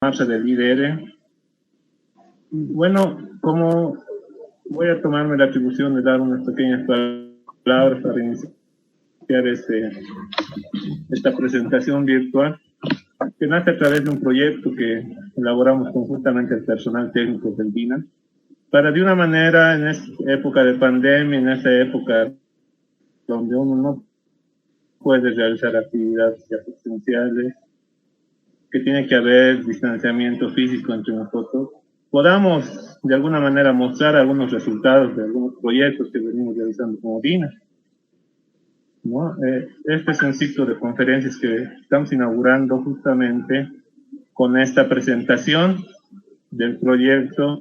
marcha del IDR. Bueno, como voy a tomarme la atribución de dar unas pequeñas palabras para iniciar esta presentación virtual, que nace a través de un proyecto que elaboramos conjuntamente el personal técnico del DINA, para de una manera, en esta época de pandemia, en esta época donde uno no puede realizar actividades ya presenciales, que tiene que haber distanciamiento físico entre nosotros, podamos de alguna manera mostrar algunos resultados de algunos proyectos que venimos realizando como DINA, ¿no? Este es un ciclo de conferencias que estamos inaugurando justamente con esta presentación del proyecto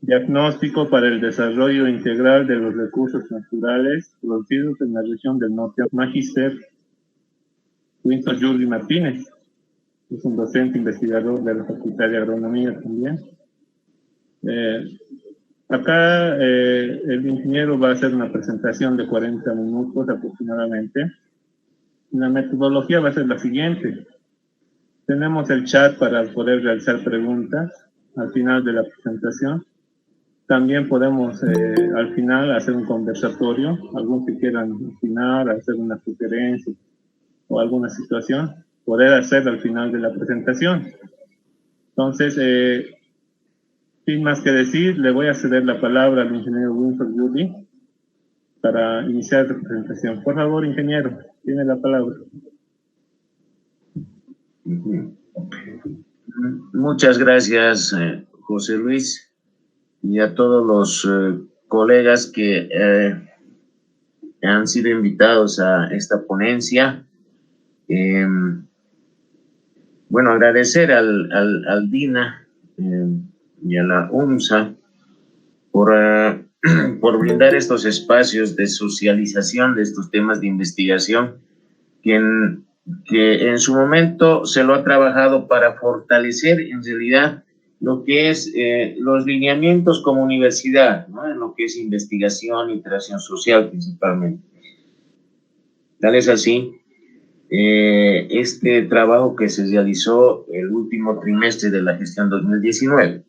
Diagnóstico para el Desarrollo Integral de los Recursos Naturales producidos en la región del norte. Magíster Winston Yuri Martínez es un docente investigador de la Facultad de Agronomía también. Acá el ingeniero va a hacer una presentación de 40 minutos aproximadamente. La metodología va a ser la siguiente. Tenemos el chat para poder realizar preguntas al final de la presentación. También podemos al final hacer un conversatorio, algunos que quieran opinar, hacer una sugerencia o alguna situación, poder hacer al final de la presentación. Entonces, sin más que decir, le voy a ceder la palabra al ingeniero Winston Yuri para iniciar la presentación. Por favor, ingeniero, tiene la palabra. Muchas gracias, José Luis, y a todos los colegas que han sido invitados a esta ponencia. Bueno, agradecer al DINA y a la UMSA por brindar estos espacios de socialización de estos temas de investigación que en su momento se lo ha trabajado para fortalecer en realidad lo que es los lineamientos como universidad, ¿no? En lo que es investigación, interacción social principalmente. Tal es así, este trabajo que se realizó el último trimestre de la gestión 2019.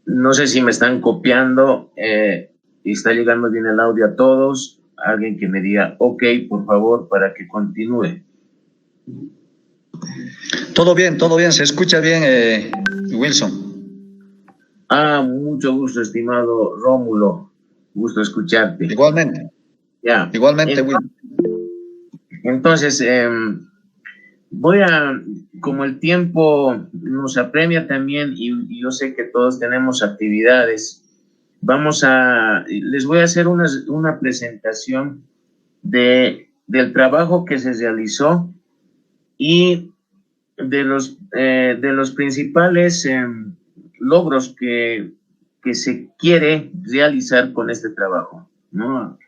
No sé si me están copiando, está llegando bien el audio a todos. Alguien que me diga ok, por favor, para que continúe. Todo bien, se escucha bien, Wilson. Mucho gusto, estimado Rómulo, gusto escucharte. Igualmente. Ya. Igualmente, Wilson. Entonces, como el tiempo nos apremia también y yo sé que todos tenemos actividades, les voy a hacer una presentación del trabajo que se realizó y de los principales logros que se quiere realizar con este trabajo, ¿no?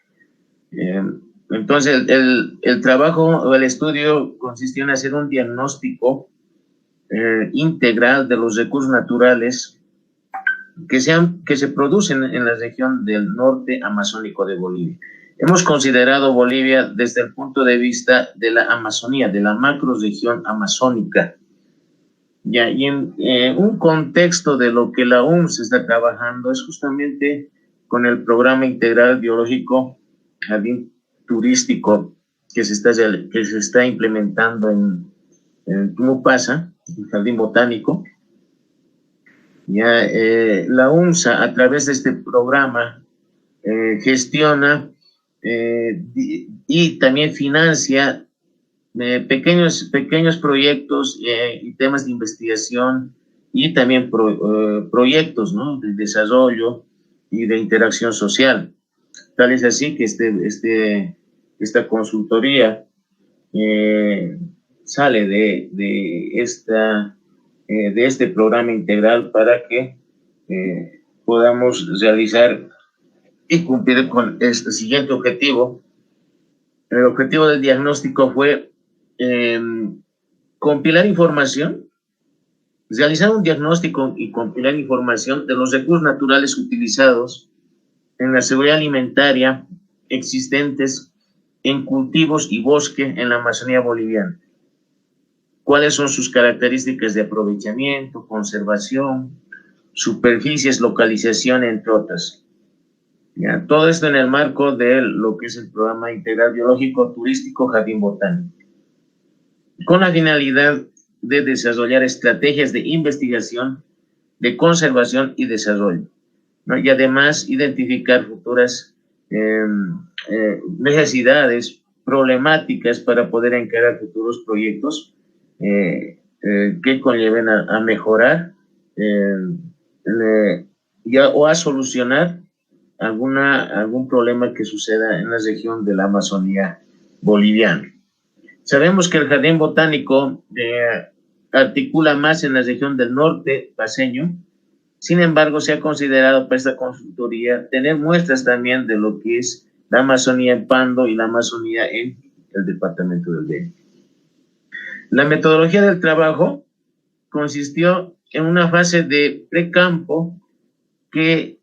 Entonces, el trabajo o el estudio consistió en hacer un diagnóstico integral de los recursos naturales que se producen en la región del norte amazónico de Bolivia. Hemos considerado Bolivia desde el punto de vista de la Amazonía, de la macrorregión amazónica. Ya, y en un contexto de lo que la UMS está trabajando es justamente con el programa integral biológico jardín turístico que se está implementando en Tumupasa, el jardín botánico. Ya, la UMSA a través de este programa gestiona y también financia pequeños proyectos y temas de investigación y también proyectos, ¿no?, de desarrollo y de interacción social. Tal es así que esta consultoría sale de este programa integral para que podamos realizar y cumplir con este siguiente objetivo. El objetivo del diagnóstico fue compilar información, realizar un diagnóstico y compilar información de los recursos naturales utilizados en la seguridad alimentaria existentes en cultivos y bosque en la Amazonía boliviana. cuáles son sus características de aprovechamiento, conservación, superficies, localización, entre otras. Ya, todo esto en el marco de lo que es el programa integral biológico turístico Jardín Botánico, con la finalidad de desarrollar estrategias de investigación, de conservación y desarrollo, ¿no? Y además identificar futuras necesidades, problemáticas para poder encarar futuros proyectos que conlleven a mejorar o a solucionar algún problema que suceda en la región de la Amazonía boliviana. Sabemos que el Jardín Botánico articula más en la región del norte paceño. Sin embargo, se ha considerado para esta consultoría tener muestras también de lo que es la Amazonía en Pando y la Amazonía en el departamento del Beni. La metodología del trabajo consistió en una fase de precampo que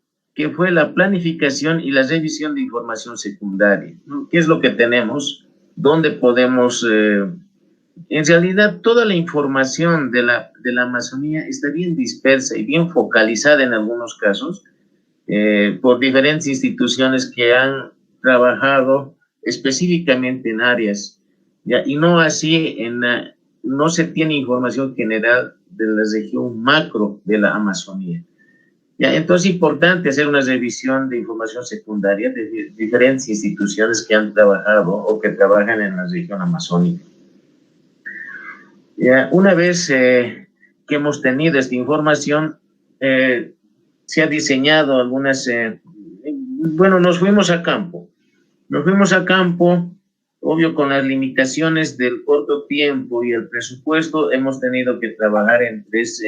fue la planificación y la revisión de información secundaria, ¿no? ¿Qué es lo que tenemos? ¿Dónde podemos...? En realidad, toda la información de la Amazonía está bien dispersa y bien focalizada en algunos casos por diferentes instituciones que han trabajado específicamente en áreas, ¿ya? Y no así, no se tiene información general de la región macro de la Amazonía. ¿Ya? Entonces es importante hacer una revisión de información secundaria de diferentes instituciones que han trabajado o que trabajan en la región amazónica. Ya, una vez que hemos tenido esta información, se ha diseñado algunas... bueno, nos fuimos a campo. Obvio, con las limitaciones del corto tiempo y el presupuesto, hemos tenido que trabajar en tres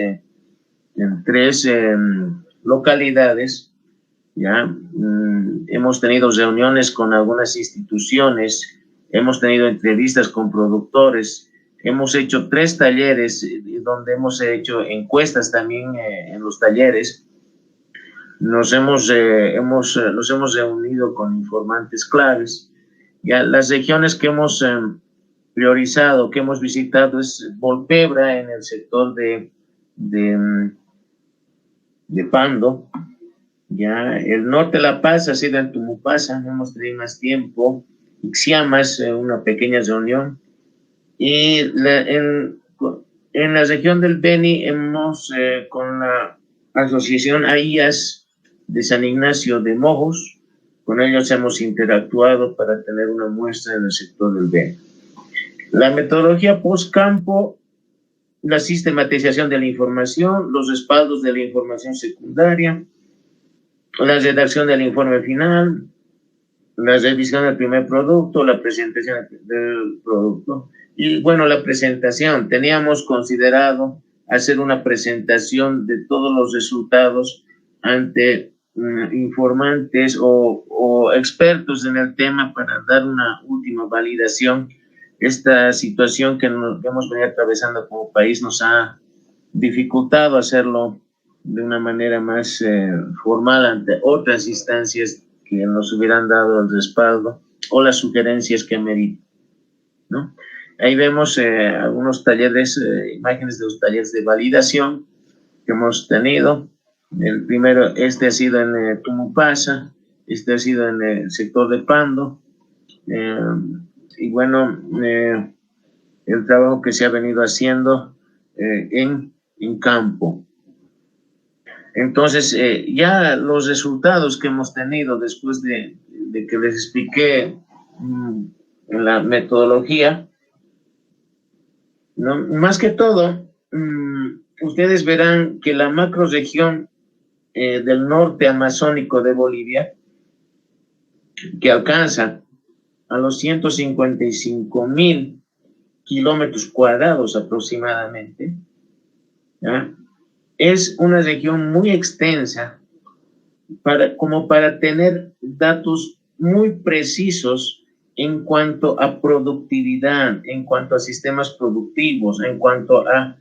localidades. Ya hemos tenido reuniones con algunas instituciones, hemos tenido entrevistas con productores, hemos hecho 3 talleres donde hemos hecho encuestas también en los talleres. Nos hemos reunido con informantes claves. Ya las regiones que hemos priorizado, que hemos visitado es Volpebra en el sector de Pando. Ya el norte de La Paz ha sido en Tumupasa, hemos tenido más tiempo. Ixiamas, una pequeña reunión. Y en la región del Beni hemos, con la asociación AIAS de San Ignacio de Mojos, con ellos hemos interactuado para tener una muestra en el sector del Beni. La metodología post-campo, la sistematización de la información, los respaldos de la información secundaria, la redacción del informe final, la revisión del primer producto, la presentación del producto. Y bueno, la presentación, teníamos considerado hacer una presentación de todos los resultados ante informantes o expertos en el tema para dar una última validación. Esta situación que hemos venido atravesando como país nos ha dificultado hacerlo de una manera más formal ante otras instancias que nos hubieran dado el respaldo o las sugerencias que ameritan, ¿no? Ahí vemos algunos talleres, imágenes de los talleres de validación que hemos tenido. El primero, ha sido en Tumupasa, ha sido en el sector de Pando. Y bueno, el trabajo que se ha venido haciendo en campo. Entonces, ya los resultados que hemos tenido después de que les expliqué la metodología, ¿no? Más que todo, ustedes verán que la macroregión del norte amazónico de Bolivia, que alcanza a los 155,000 kilómetros cuadrados aproximadamente, ¿ya? Es una región muy extensa como para tener datos muy precisos en cuanto a productividad, en cuanto a sistemas productivos, en cuanto a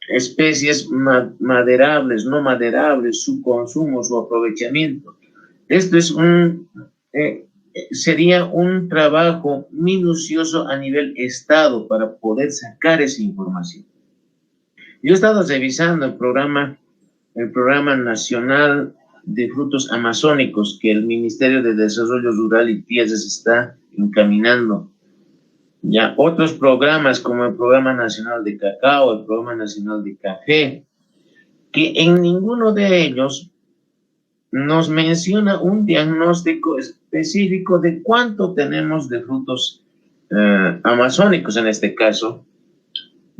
especies maderables, no maderables, su consumo, su aprovechamiento. Esto es sería un trabajo minucioso a nivel Estado para poder sacar esa información. Yo he estado revisando el programa nacional de frutos amazónicos que el Ministerio de Desarrollo Rural y Tierras está encaminando. Ya otros programas como el Programa Nacional de Cacao, el Programa Nacional de Café, que en ninguno de ellos nos menciona un diagnóstico específico de cuánto tenemos de frutos amazónicos en este caso.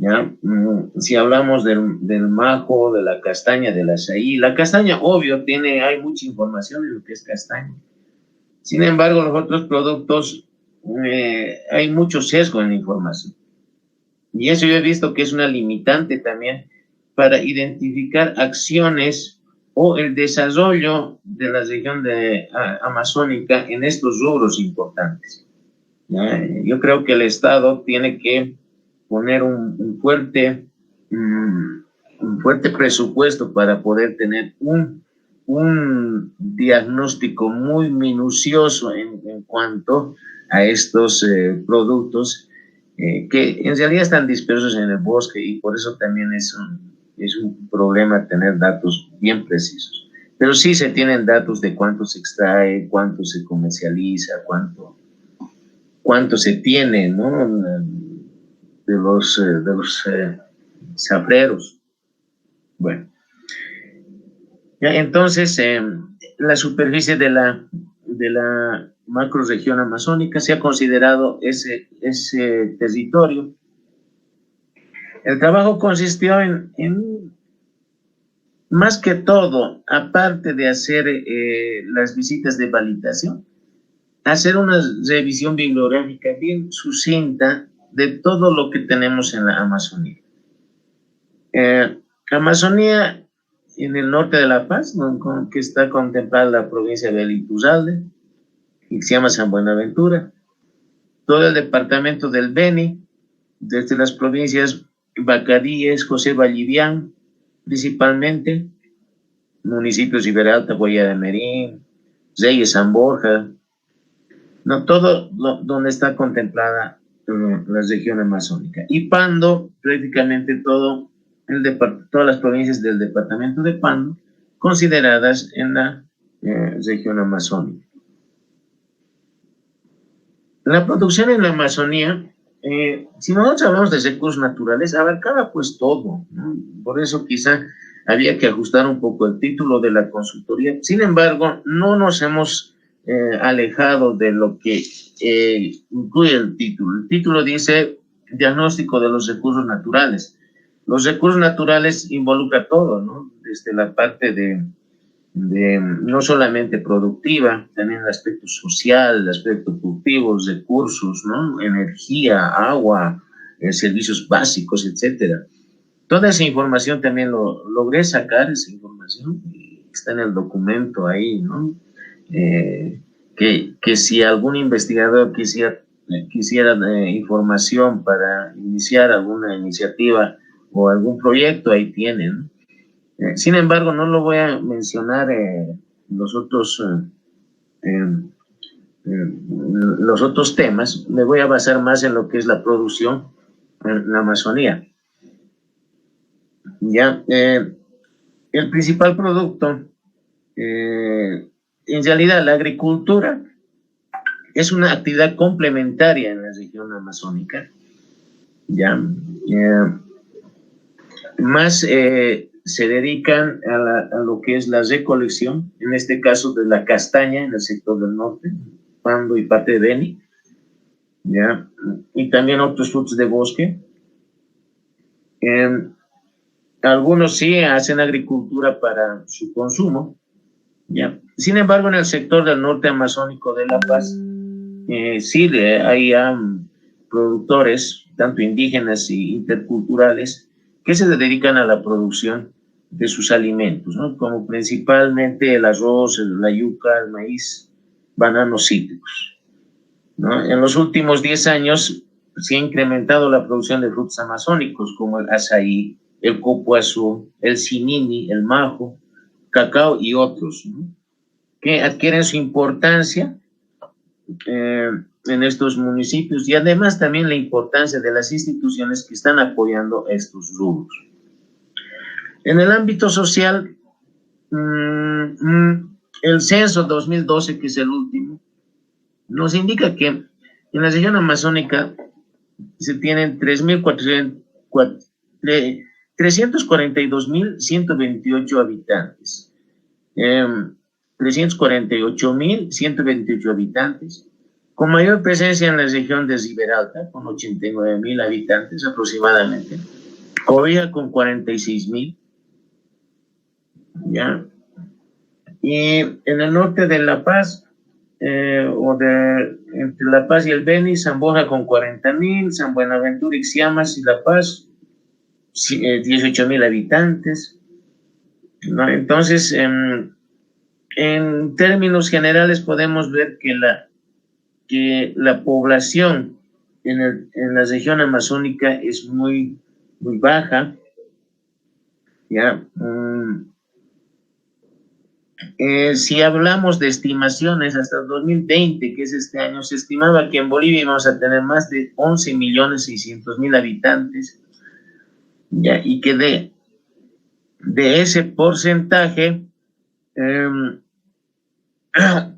¿Ya? Si hablamos del majo, de la castaña, del azaí, la castaña, obvio, hay mucha información de lo que es castaña. Sin embargo, los otros productos, hay mucho sesgo en la información. Y eso yo he visto que es una limitante también para identificar acciones o el desarrollo de la región amazónica en estos rubros importantes. ¿Ya? Yo creo que el Estado tiene que poner un fuerte presupuesto para poder tener un diagnóstico muy minucioso en cuanto a estos productos que en realidad están dispersos en el bosque, y por eso también es un problema tener datos bien precisos. Pero sí se tienen datos de cuánto se extrae, cuánto se comercializa, cuánto se tiene, ¿no?, de los zafreros. Bueno, ya, entonces la superficie de la macrorregión amazónica se ha considerado ese territorio. El trabajo consistió en más que todo, aparte de hacer las visitas de validación, hacer una revisión bibliográfica bien sucinta de todo lo que tenemos en la Amazonía. Amazonía en el norte de La Paz, ¿no?, que está contemplada la provincia de Iturralde, que se llama San Buenaventura, todo el departamento del Beni, desde las provincias Bacadíes, José Vallivián, principalmente, municipios Riberalta, Boya de Merín, Reyes, San Borja, no, todo donde está contemplada la región amazónica. Y Pando, prácticamente todas las provincias del departamento de Pando, consideradas en la región amazónica. La producción en la Amazonía, si nosotros hablamos de recursos naturales, abarcaba pues todo, ¿no? Por eso quizá había que ajustar un poco el título de la consultoría. Sin embargo, no nos hemos alejado de lo que incluye el título. El título dice diagnóstico de los recursos naturales. Los recursos naturales involucra todo, ¿no? Desde la parte de no solamente productiva, también el aspecto social, el aspecto productivo, los recursos, ¿no?, energía, agua, servicios básicos, etcétera. Toda esa información también logré sacar, esa información, está en el documento ahí, ¿no? Que si algún investigador quisiera información para iniciar alguna iniciativa o algún proyecto, ahí tienen. Sin embargo, no lo voy a mencionar los otros temas. Me voy a basar más en lo que es la producción en la Amazonía. Ya, el principal producto, en realidad la agricultura es una actividad complementaria en la región amazónica. Ya, más se dedican a lo que es la recolección, en este caso de la castaña en el sector del norte, Pando y parte de Beni, ¿ya? Y también otros frutos de bosque. Algunos sí hacen agricultura para su consumo, ¿ya? Sin embargo, en el sector del norte amazónico de La Paz, sí hay productores, tanto indígenas y interculturales, que se dedican a la producción de sus alimentos, ¿no?, como principalmente el arroz, la yuca, el maíz, bananos cítricos, ¿no? En los últimos 10 años se ha incrementado la producción de frutos amazónicos como el azaí, el copuazú, el cinini, el majo, cacao y otros, ¿no?, que adquieren su importancia en estos municipios y además también la importancia de las instituciones que están apoyando estos rubros. En el ámbito social, el censo 2012, que es el último, nos indica que en la región amazónica se tienen 342.128 habitantes. 348.128 habitantes, con mayor presencia en la región de Riberalta, con 89.000 habitantes aproximadamente, Cobija con 46.000, ¿ya? Y en el norte de La Paz, entre La Paz y el Beni, San Borja con 40.000, San Buenaventura, Ixiamas y La Paz, 18.000 habitantes, ¿no? Entonces, en términos generales podemos ver que la población en la región amazónica es muy baja, ¿ya? Si hablamos de estimaciones, hasta el 2020, que es este año, se estimaba que en Bolivia íbamos a tener más de 11.600.000 habitantes, ¿ya? Y que de ese porcentaje,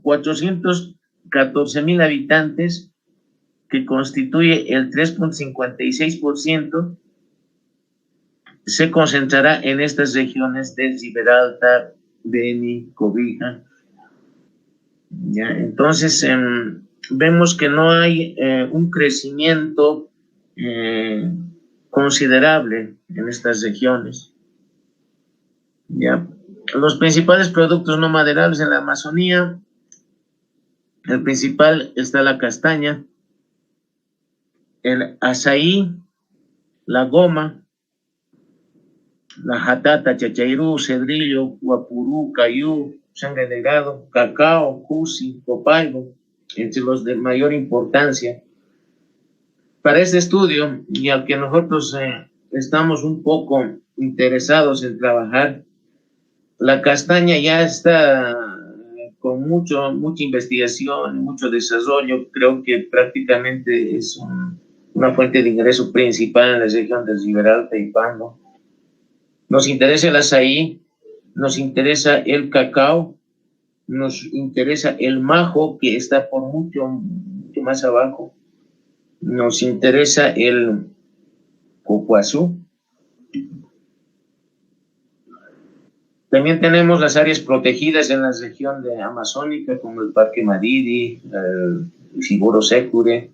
414.000 habitantes, que constituye el 3.56%, se concentrará en estas regiones de Riberalta, Beni, Cobija. ¿Ya? Entonces, vemos que no hay un crecimiento considerable en estas regiones. ¿Ya? Los principales productos no maderables en la Amazonía, el principal está la castaña, el azaí, la goma, la jatata, chachairú, cedrillo, guapurú, cayú, sangre de gado, cacao, cusi, copaibo, entre los de mayor importancia. Para este estudio, y al que nosotros estamos un poco interesados en trabajar, la castaña ya está con mucha investigación, mucho desarrollo. Creo que prácticamente es una fuente de ingreso principal en la región de Riberalta y Pando. Nos interesa el azaí, nos interesa el cacao, nos interesa el majo, que está por mucho más abajo, nos interesa el cocuazú. También tenemos las áreas protegidas en la región amazónica, como el Parque Madidi, el Siburo Secure,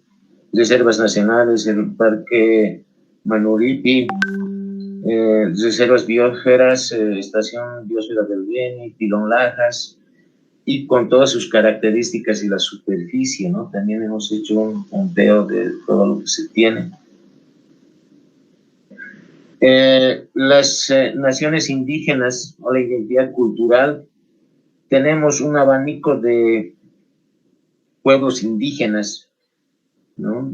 reservas nacionales, el Parque Manuripi, reservas biosferas, Estación Biosfera del Beni, Pilón Lajas, y con todas sus características y la superficie, ¿no? También hemos hecho un punteo de todo lo que se tiene. Las naciones indígenas o la identidad cultural, tenemos un abanico de pueblos indígenas, ¿no?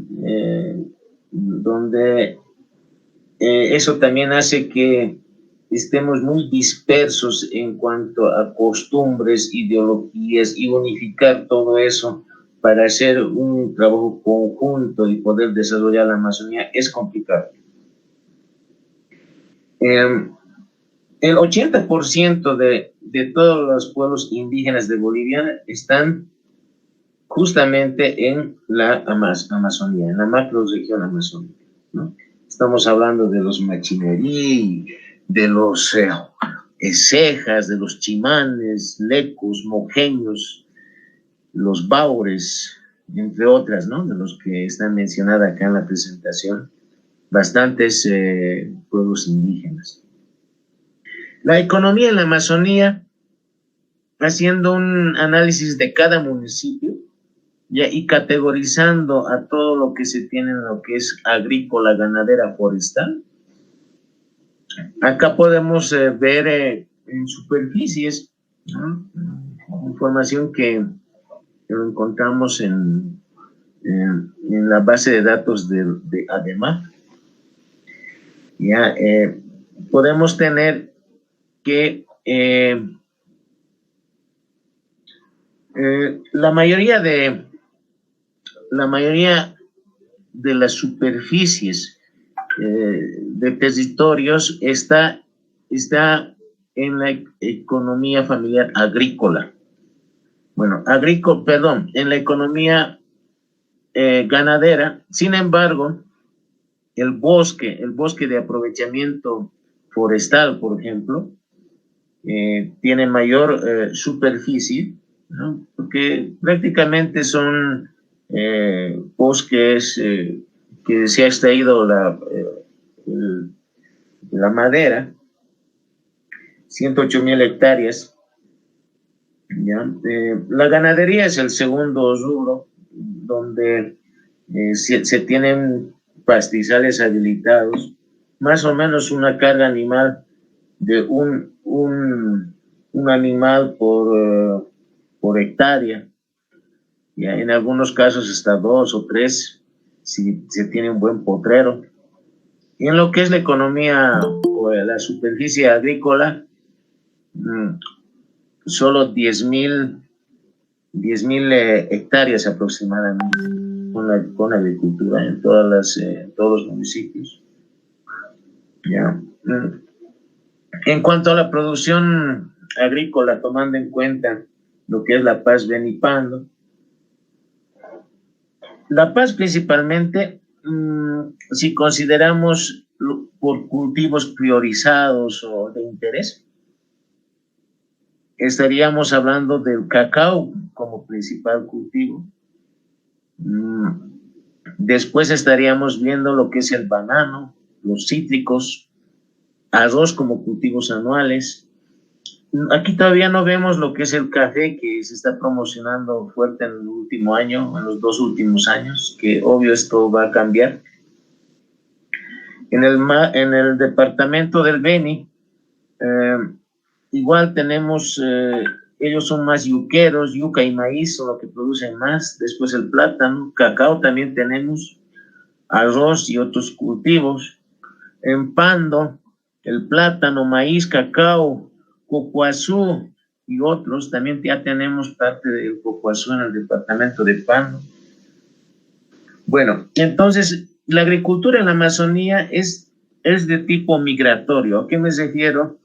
Donde eso también hace que estemos muy dispersos en cuanto a costumbres, ideologías, y unificar todo eso para hacer un trabajo conjunto y poder desarrollar la Amazonía es complicado. El 80% de todos los pueblos indígenas de Bolivia están justamente en la Amazonía, en la macrorregión amazónica, ¿no? Estamos hablando de los machinerí, de los cejas, de los chimanes, lecos, mojeños, los baures, entre otras, ¿no? De los que están mencionados acá en la presentación. Bastantes pueblos indígenas. La economía en la Amazonía, haciendo un análisis de cada municipio, ya, y categorizando a todo lo que se tiene en lo que es agrícola, ganadera, forestal. Acá podemos ver en superficies, ¿no? Información que encontramos en la base de datos de ADEMA. Ya, podemos tener que la mayoría de la mayoría de las superficies de territorios está en la economía familiar agrícola. Bueno, en la economía ganadera. Sin embargo, el bosque de aprovechamiento forestal, por ejemplo, tiene mayor superficie, ¿no? Porque prácticamente son bosques que se ha extraído la madera, 108,000 hectáreas. ¿Ya? La ganadería es el segundo rubro, donde se tienen pastizales habilitados, más o menos una carga animal de un animal por hectárea. Ya, en algunos casos hasta 2 o 3 si se tiene un buen potrero. Y en lo que es la economía o la superficie agrícola, solo 10,000 hectáreas aproximadamente con agricultura en todos los municipios. ¿Ya? En cuanto a la producción agrícola, tomando en cuenta lo que es La Paz, Beni y Pando, La Paz principalmente, si consideramos por cultivos priorizados o de interés, estaríamos hablando del cacao como principal cultivo. Después estaríamos viendo lo que es el banano, los cítricos, arroz como cultivos anuales. Aquí todavía no vemos lo que es el café, que se está promocionando fuerte en el último año, en los 2 últimos años, que obvio esto va a cambiar. En el departamento del Beni, igual tenemos, ellos son más yuqueros, yuca y maíz son lo que producen más. Después el plátano, cacao también tenemos, arroz y otros cultivos. En Pando, el plátano, maíz, cacao, cocoazú y otros. También ya tenemos parte del cocoazú en el departamento de Pando. Bueno, entonces la agricultura en la Amazonía es de tipo migratorio. ¿A qué me refiero?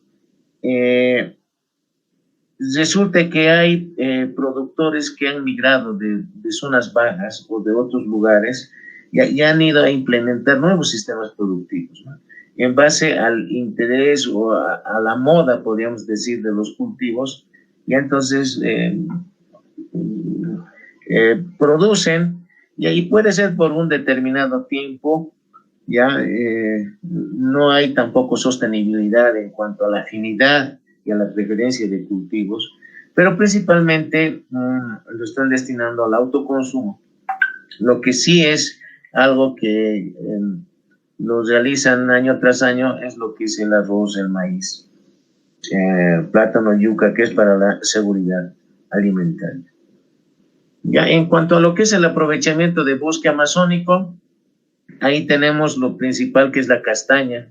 Resulta que hay productores que han migrado de zonas bajas o de otros lugares y han ido a implementar nuevos sistemas productivos, ¿no? En base al interés o a la moda, podríamos decir, de los cultivos, y entonces producen, y ahí puede ser por un determinado tiempo, ya no hay tampoco sostenibilidad en cuanto a la afinidad y a la preferencia de cultivos, pero principalmente lo están destinando al autoconsumo. Lo que sí es algo que lo realizan año tras año es lo que es el arroz, el maíz, plátano, yuca, que es para la seguridad alimentaria. Ya en cuanto a lo que es el aprovechamiento de bosque amazónico, ahí tenemos lo principal, que es la castaña,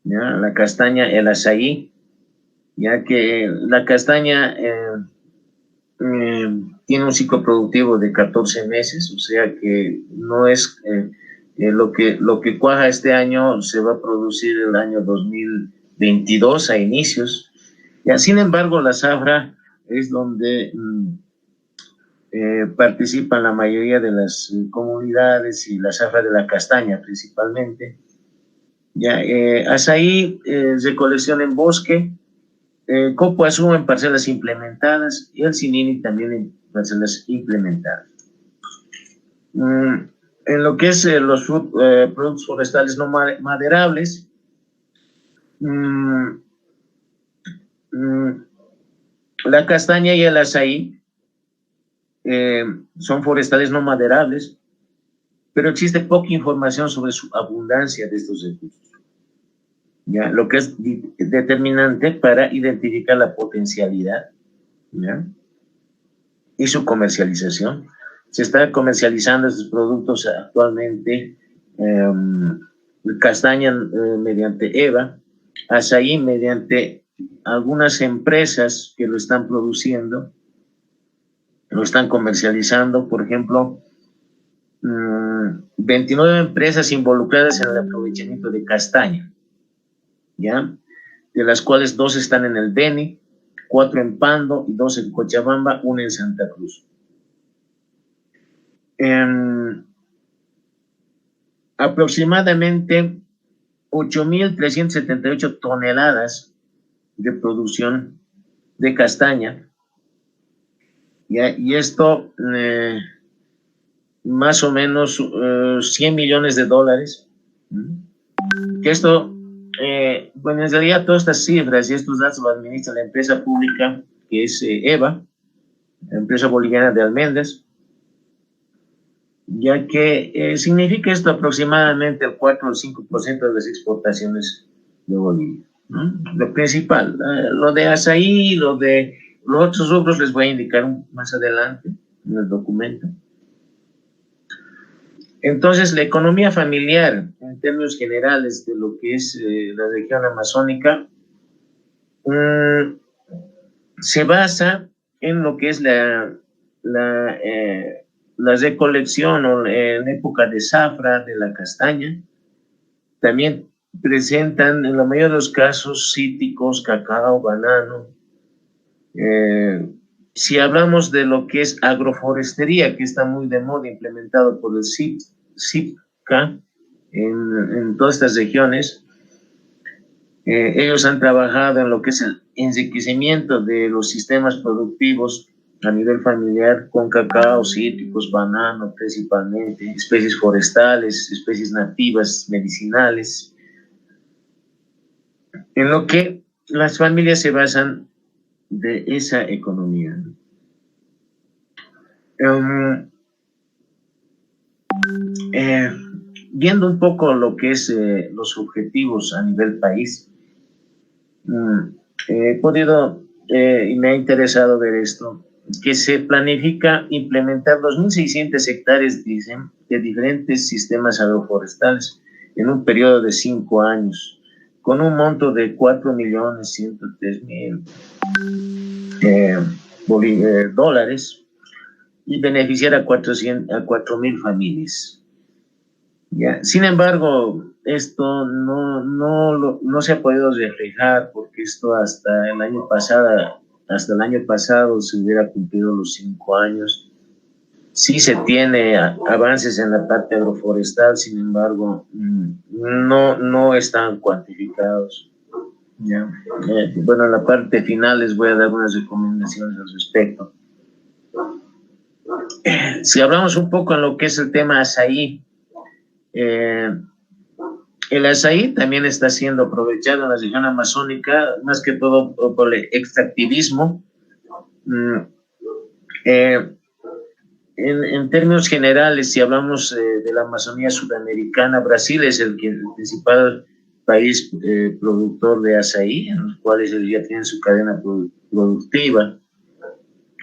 ¿ya? La castaña, el azaí, ya que la castaña tiene un ciclo productivo de 14 meses, o sea que no es lo que cuaja este año se va a producir el año 2022 a inicios. Ya, sin embargo, la zafra es donde participan la mayoría de las comunidades, y la zafra de la castaña principalmente. Ya, azaí, recolección en bosque, copoazú en parcelas implementadas, y el cinini también en parcelas implementadas. En lo que es los productos forestales no maderables, la castaña y el azaí son forestales no maderables, pero existe poca información sobre su abundancia de estos recursos, ¿ya? Lo que es determinante para identificar la potencialidad, ¿ya? Y su comercialización. Se está comercializando estos productos actualmente, castaña mediante EVA, azaí mediante algunas empresas que lo están produciendo, lo están comercializando. Por ejemplo, 29 empresas involucradas en el aprovechamiento de castaña, ¿ya? De las cuales 2 están en el Beni, 4 en Pando y 2 en Cochabamba, 1 en Santa Cruz. Aproximadamente 8.378 toneladas de producción de castaña, ¿ya? Y esto más o menos $100 millones, que esto, bueno, en realidad todas estas cifras y estos datos lo administra la empresa pública que es EVA, la empresa boliviana de almendras, ya que significa esto aproximadamente el 4 o 5% de las exportaciones de Bolivia, ¿no? Lo principal, lo de azaí, los otros rubros les voy a indicar más adelante en el documento. Entonces, la economía familiar, en términos generales de lo que es la región amazónica, se basa en lo que es la recolección en época de zafra de la castaña. También presentan en la mayoría de los casos cítricos, cacao, banano. Si hablamos de lo que es agroforestería, que está muy de moda, implementado por el CIPCA en todas estas regiones, ellos han trabajado en lo que es el enriquecimiento de los sistemas productivos a nivel familiar con cacao, cítricos, banano principalmente, especies forestales, especies nativas, medicinales, en lo que las familias se basan de esa economía. Viendo un poco lo que es los objetivos a nivel país, he podido y me ha interesado ver esto, que se planifica implementar 2.600 hectáreas, dicen, de diferentes sistemas agroforestales en un periodo de 5 años, con un monto de 4.103.000 dólares y beneficiar a 4.000 familias. ¿Ya? Sin embargo, esto no se ha podido reflejar porque esto hasta el año pasado se hubiera cumplido los 5 años. Sí se tiene avances en la parte agroforestal, sin embargo, no están cuantificados. ¿Ya? Bueno, en la parte final les voy a dar unas recomendaciones al respecto. Si hablamos un poco en lo que es el tema azaí, el azaí también está siendo aprovechado en la región amazónica, más que todo por el extractivismo. En términos generales, si hablamos de la Amazonía sudamericana, Brasil es el principal país productor de azaí, en los cuales ellos ya tienen su cadena productiva.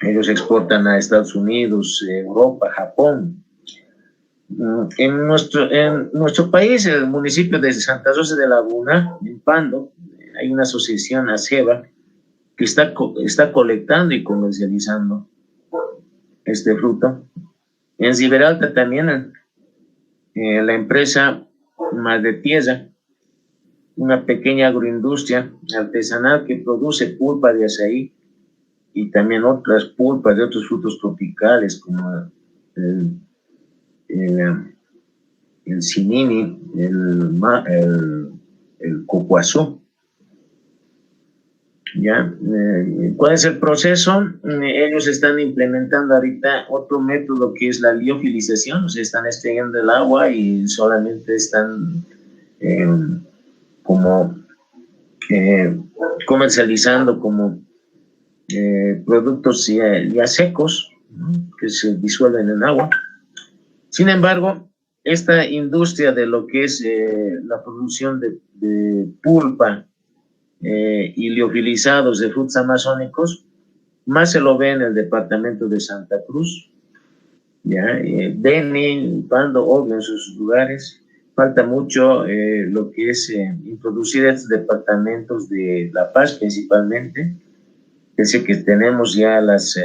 Ellos exportan a Estados Unidos, Europa, Japón. En nuestro país, el municipio de Santa Rosa de Laguna, en Pando, hay una asociación, ACEBA, que está colectando y comercializando este fruto. En Riberalta también, la empresa Madre Tierra, una pequeña agroindustria artesanal que produce pulpa de azaí y también otras pulpas de otros frutos tropicales como el cinini, el cocuazú. ¿Ya? ¿Cuál es el proceso? Ellos están implementando ahorita otro método que es la liofilización, o sea, están extrayendo el agua y solamente están comercializando como productos ya secos, ¿no?, que se disuelven en agua. Sin embargo, esta industria de lo que es la producción de pulpa y liofilizados de frutos amazónicos, más se lo ve en el departamento de Santa Cruz, ¿ya? Beni, Pando, Ogla, en sus lugares. Falta mucho lo que es introducir estos departamentos de La Paz principalmente, pese que tenemos ya las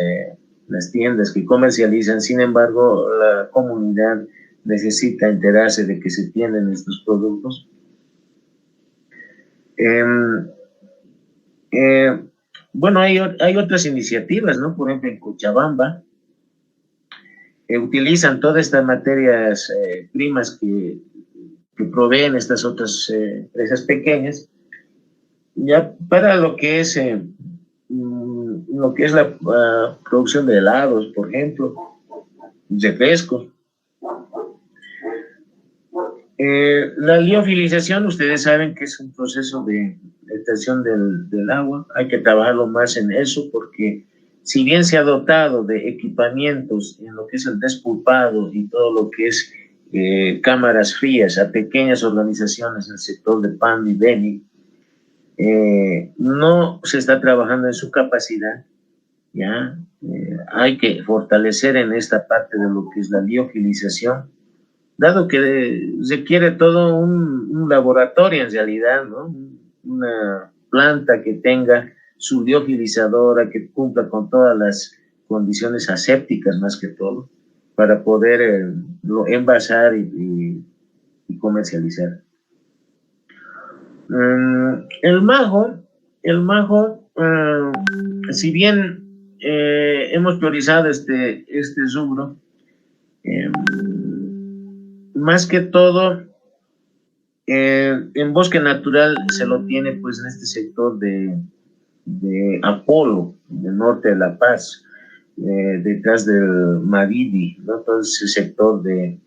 tiendas que comercializan. Sin embargo, la comunidad necesita enterarse de que se tienen estos productos. Bueno, hay otras iniciativas, ¿no? Por ejemplo, en Cochabamba utilizan todas estas materias primas que proveen estas otras empresas pequeñas, ya para lo que es la producción de helados, por ejemplo, refrescos. La liofilización, ustedes saben que es un proceso de extracción del agua. Hay que trabajarlo más en eso porque si bien se ha dotado de equipamientos en lo que es el despulpado y todo lo que es cámaras frías a pequeñas organizaciones en el sector de pan y Beni, no se está trabajando en su capacidad, ¿ya? Hay que fortalecer en esta parte de lo que es la liofilización, dado que requiere todo un laboratorio en realidad, ¿no? Una planta que tenga su liofilizadora, que cumpla con todas las condiciones asépticas más que todo, para poder envasar y comercializar. El majo, si bien hemos priorizado este rubro, más que todo en bosque natural se lo tiene pues en este sector de Apolo, del norte de La Paz, detrás del Maridi, ¿no? Todo ese sector de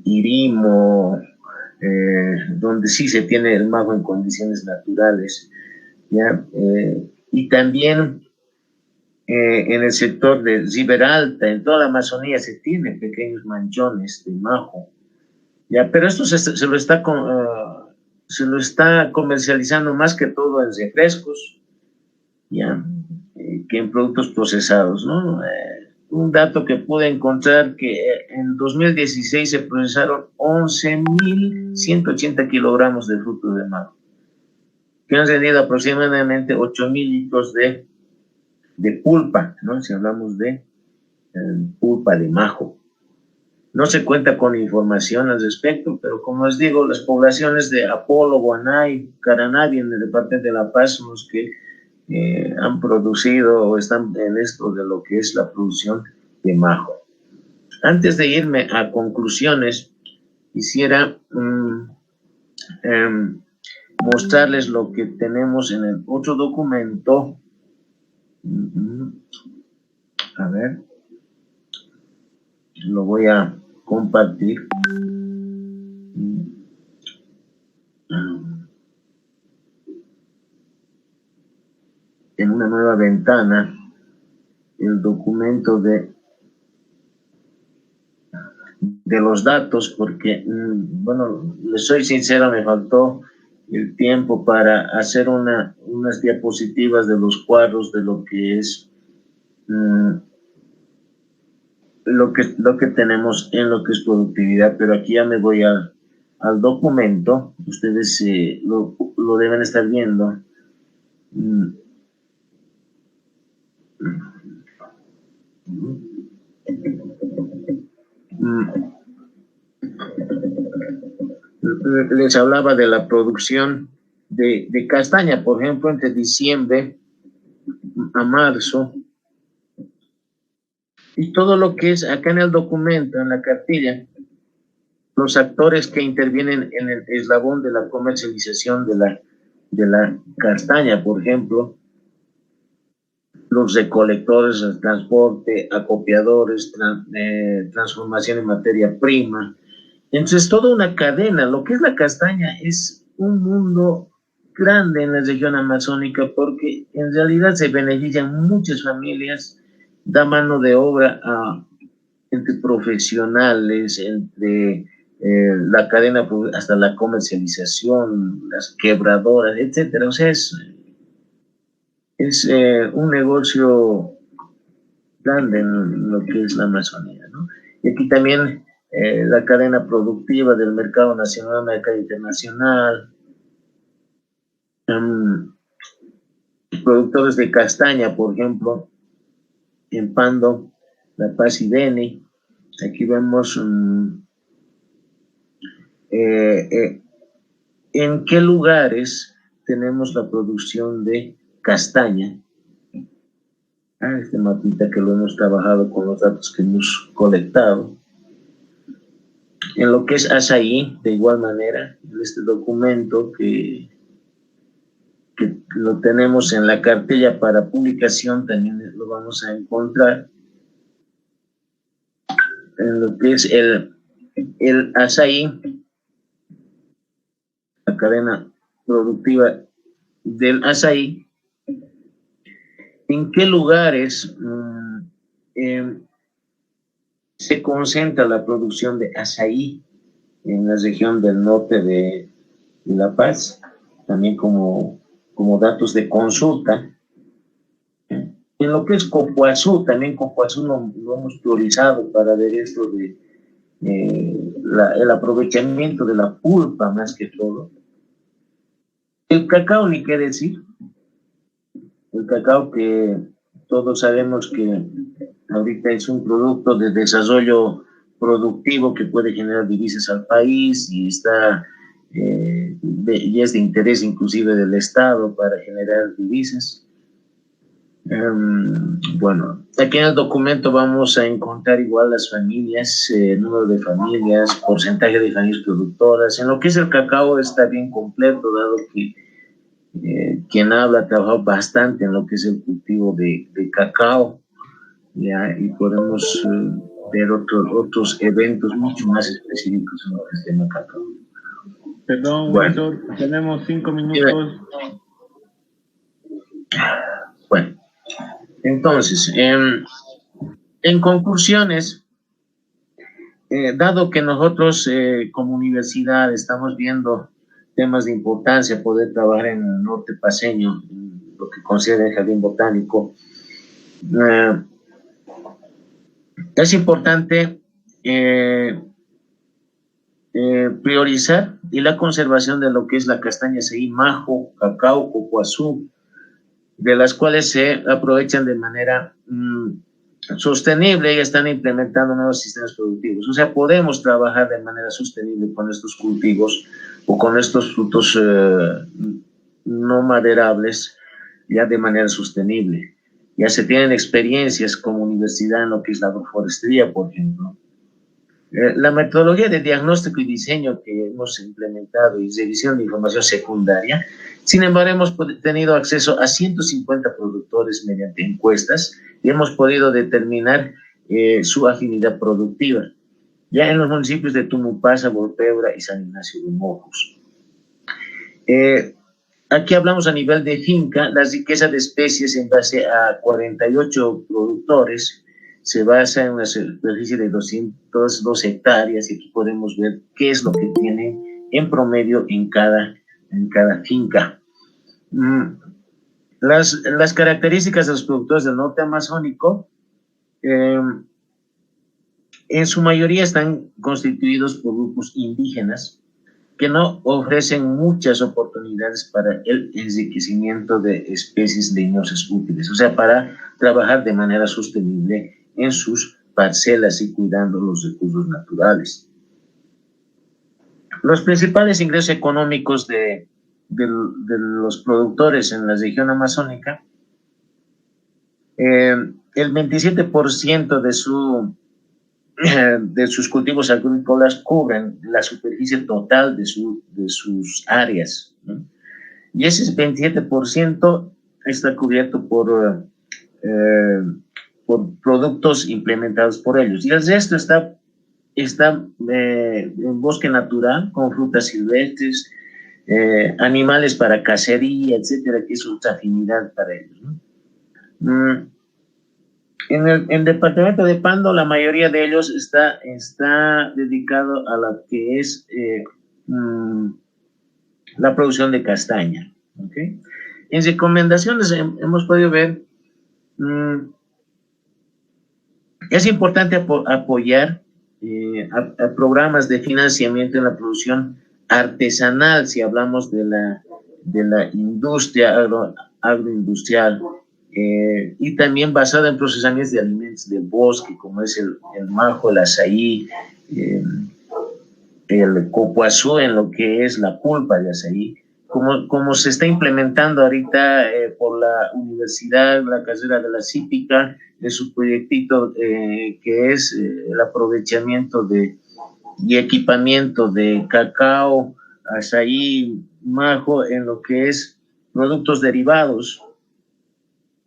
Irimo, donde sí se tiene el mago en condiciones naturales, ¿ya? Y también en el sector de Riberalta, en toda la Amazonía se tiene pequeños manchones de majo, ¿ya? Pero esto se lo está comercializando más que todo en refrescos, ¿ya? Que en productos procesados, ¿no? Un dato que pude encontrar que en 2016 se procesaron 11.180 kilogramos de frutos de majo, que han rendido aproximadamente 8.000 litros de pulpa, ¿no? Si hablamos de pulpa de majo. No se cuenta con información al respecto, pero como les digo, las poblaciones de Apolo, Guanay, Caranavi en el departamento de La Paz son los que han producido o están en esto de lo que es la producción de majo. Antes de irme a conclusiones, quisiera mostrarles lo que tenemos en el otro documento. A ver, lo voy a compartir. En una nueva ventana, el documento de los datos, porque, bueno, les soy sincero, me faltó el tiempo para hacer unas diapositivas de los cuadros de lo que es lo que tenemos en lo que es productividad, pero aquí ya me voy al documento, ustedes lo deben estar viendo. Les hablaba de la producción de castaña, por ejemplo, entre diciembre a marzo, y todo lo que es acá en el documento, en la cartilla, los actores que intervienen en el eslabón de la comercialización de la castaña, por ejemplo, los recolectores, el transporte, acopiadores, transformación en materia prima. Entonces, toda una cadena. Lo que es la castaña es un mundo grande en la región amazónica porque en realidad se benefician muchas familias, da mano de obra entre profesionales, entre la cadena hasta la comercialización, las quebradoras, etcétera. O sea, es un negocio grande en lo que es la Amazonía, ¿no? Y aquí también la cadena productiva del mercado nacional, mercado internacional, productores de castaña, por ejemplo, en Pando, La Paz y Beni, Aquí vemos en qué lugares tenemos la producción de castaña. Este mapita que lo hemos trabajado con los datos que hemos colectado. En lo que es Asaí, de igual manera, en este documento que lo tenemos en la cartilla para publicación, también lo vamos a encontrar. En lo que es el Asaí, la cadena productiva del Asaí, ¿en qué lugares se concentra la producción de azaí? En la región del norte de La Paz, también como datos de consulta. En lo que es Copuazú, también Copuazú lo hemos priorizado para ver esto de el aprovechamiento de la pulpa más que todo. El cacao, ni qué decir. El cacao, que todos sabemos que ahorita es un producto de desarrollo productivo que puede generar divisas al país y está y es de interés inclusive del Estado para generar divisas. Bueno, aquí en el documento vamos a encontrar igual las familias, número de familias, porcentaje de familias productoras. En lo que es el cacao está bien completo, dado que quien habla ha trabajado bastante en lo que es el cultivo de cacao, ¿ya? Y podemos ver otros eventos mucho más específicos en lo que es el cacao. Perdón, bueno, Víctor, tenemos 5 minutos. Bueno, entonces, en conclusiones, dado que nosotros como universidad estamos viendo temas de importancia, poder trabajar en el norte paceño, en lo que considera el jardín botánico, es importante priorizar y la conservación de lo que es la castaña azaí, majo, cacao, copuazú, de las cuales se aprovechan de manera sostenible y están implementando nuevos sistemas productivos. O sea, podemos trabajar de manera sostenible con estos cultivos o con estos frutos no maderables ya de manera sostenible. Ya se tienen experiencias como universidad en lo que es la agroforestería, por ejemplo. La metodología de diagnóstico y diseño que hemos implementado y revisión de información secundaria, sin embargo, hemos tenido acceso a 150 productores mediante encuestas y hemos podido determinar su afinidad productiva, ya en los municipios de Tumupasa, Volpeura y San Ignacio de Mojos. Aquí hablamos a nivel de finca, la riqueza de especies en base a 48 productores se basa en una superficie de 202 hectáreas y aquí podemos ver qué es lo que tienen en promedio en cada finca. Las características de los productores del norte amazónico en su mayoría están constituidos por grupos indígenas que no ofrecen muchas oportunidades para el enriquecimiento de especies leñosas útiles, o sea, para trabajar de manera sostenible en sus parcelas y cuidando los recursos naturales. Los principales ingresos económicos de los productores en la región amazónica, el 27% de sus cultivos agrícolas cubren la superficie total de sus áreas, ¿no? Y ese 27% está cubierto por productos implementados por ellos. Y el resto está en bosque natural, con frutas silvestres, animales para cacería, etcétera, que es otra afinidad para ellos, ¿no? En el departamento de Pando, la mayoría de ellos está dedicado a lo que es la producción de castaña. ¿Okay? En recomendaciones hemos podido ver, es importante apoyar a programas de financiamiento en la producción artesanal, si hablamos de la industria agroindustrial, y también basada en procesamientos de alimentos del bosque, como es el majo, el azaí, el copuazú, en lo que es la pulpa de azaí, como se está implementando ahorita por la universidad, la carrera de la cípica, de su proyectito que es el aprovechamiento y equipamiento de cacao, azaí, majo, en lo que es productos derivados,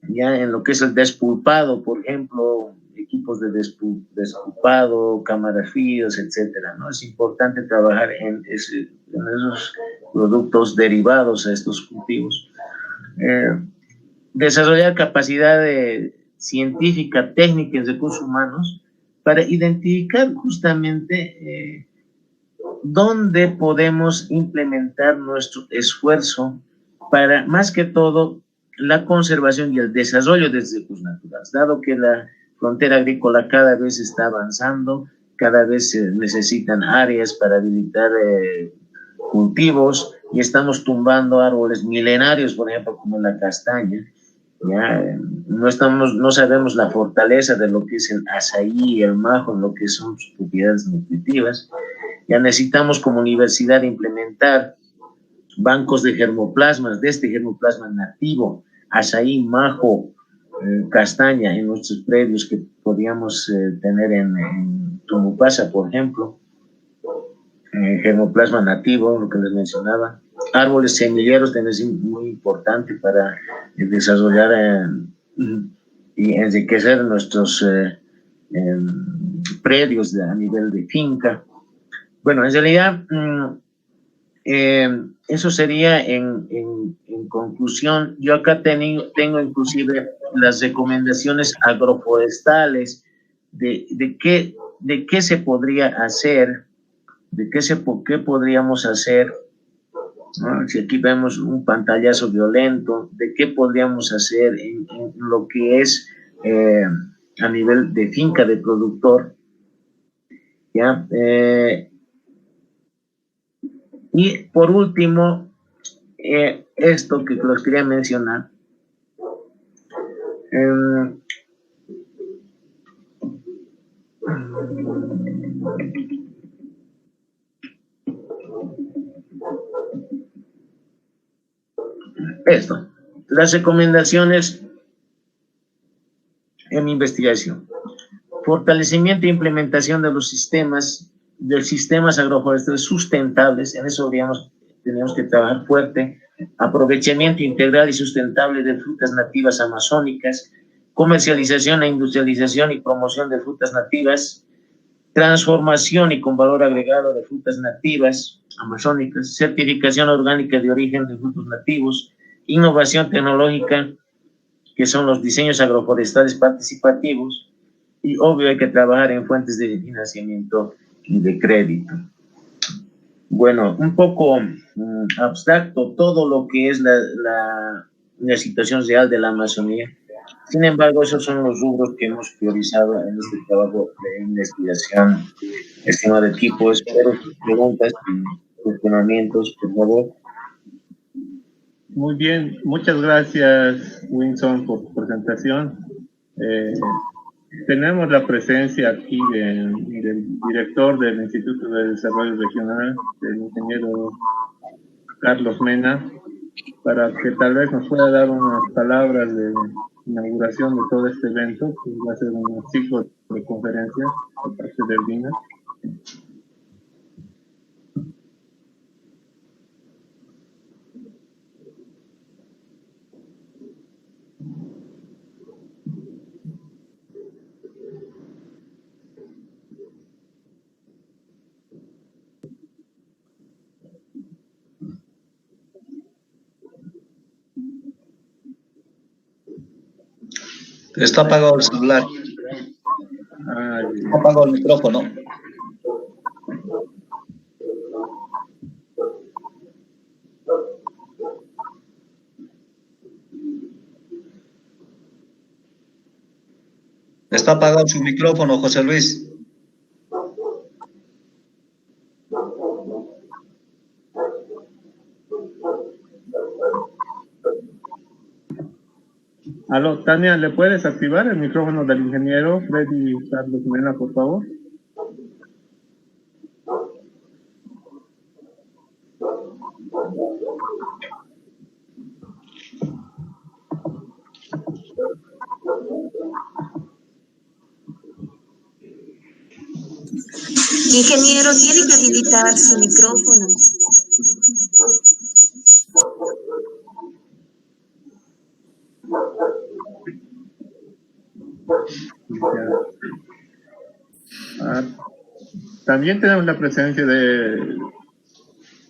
ya en lo que es el despulpado, por ejemplo, equipos de despulpado, cámaras fríos, etcétera, ¿no? Es importante trabajar en esos productos derivados a estos cultivos. Desarrollar capacidad científica, técnica en recursos humanos para identificar justamente dónde podemos implementar nuestro esfuerzo para, más que todo, la conservación y el desarrollo de recursos naturales, dado que la frontera agrícola cada vez está avanzando, cada vez se necesitan áreas para habilitar cultivos y estamos tumbando árboles milenarios, por ejemplo, como la castaña. Ya no sabemos la fortaleza de lo que es el azaí y el majo, en lo que son sus propiedades nutritivas. Ya necesitamos como universidad implementar bancos de germoplasmas, de este germoplasma nativo, azaí, majo, castaña, en nuestros predios que podríamos tener en Tumupasa, por ejemplo, germoplasma nativo, lo que les mencionaba, árboles semilleros, es muy importante para desarrollar y enriquecer nuestros predios a nivel de finca. Bueno, en realidad, eso sería en conclusión. Yo acá tengo inclusive las recomendaciones agroforestales de qué se podría hacer, qué podríamos hacer, ¿no? Si aquí vemos un pantallazo violento, de qué podríamos hacer en lo que es a nivel de finca de productor, ¿ya? Y por último, esto que los quería mencionar, esto, las recomendaciones en mi investigación: fortalecimiento e implementación de los sistemas agroforestales sustentables. En eso tenemos que trabajar fuerte. Aprovechamiento integral y sustentable de frutas nativas amazónicas, comercialización e industrialización y promoción de frutas nativas, transformación y con valor agregado de frutas nativas amazónicas, certificación orgánica de origen de frutos nativos, innovación tecnológica, que son los diseños agroforestales participativos, y obvio hay que trabajar en fuentes de financiamiento y de crédito. Bueno, un poco abstracto todo lo que es la situación real de la Amazonía. Sin embargo, esos son los rubros que hemos priorizado en este trabajo de investigación. Estimado equipo, espero sus preguntas y cuestionamientos, por favor. Muy bien, muchas gracias, Winson, por tu presentación. Tenemos la presencia aquí del director del Instituto de Desarrollo Regional, el ingeniero Carlos Mena, para que tal vez nos pueda dar unas palabras de inauguración de todo este evento, que va a ser un ciclo de conferencias por parte del DINA. Está apagado el celular. Está apagado el micrófono. Está apagado su micrófono, José Luis. Aló, Tania, ¿le puedes activar el micrófono del ingeniero Freddy Carlos Mena, por favor? Ingeniero, tiene que habilitar su micrófono. También tenemos la presencia de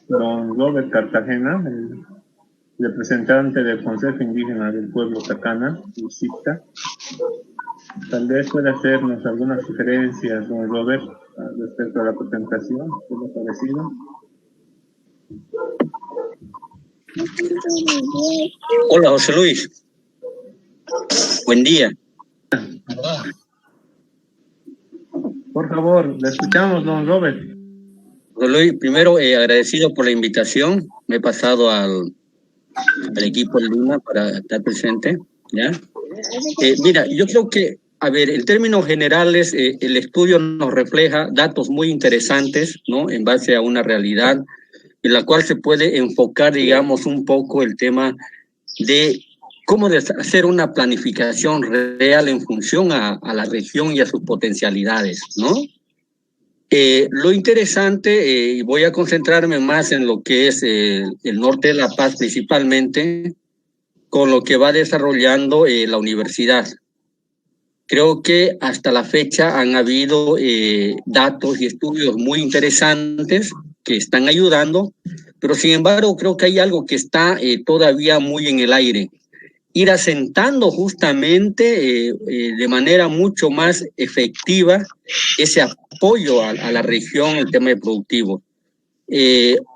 don Robert Cartagena, el representante del Consejo Indígena del Pueblo Tacana, CIPTA. Tal vez pueda hacernos algunas sugerencias, don Robert, respecto a la presentación, ¿qué le ha parecido? Hola, José Luis. Buen día. Por favor, le escuchamos, don Robert. José Luis, primero agradecido por la invitación. Me he pasado al equipo en Lima para estar presente, ¿ya? Mira, yo creo que, a ver, en términos generales, el estudio nos refleja datos muy interesantes, ¿no? En base a una realidad en la cual se puede enfocar, digamos, un poco el tema de cómo hacer una planificación real en función a la región y a sus potencialidades, ¿no? Lo interesante, y voy a concentrarme más en lo que es el norte de La Paz principalmente, con lo que va desarrollando la universidad. Creo que hasta la fecha han habido datos y estudios muy interesantes que están ayudando, pero sin embargo creo que hay algo que está todavía muy en el aire. Ir asentando justamente de manera mucho más efectiva ese apoyo a la región, el tema de productivo.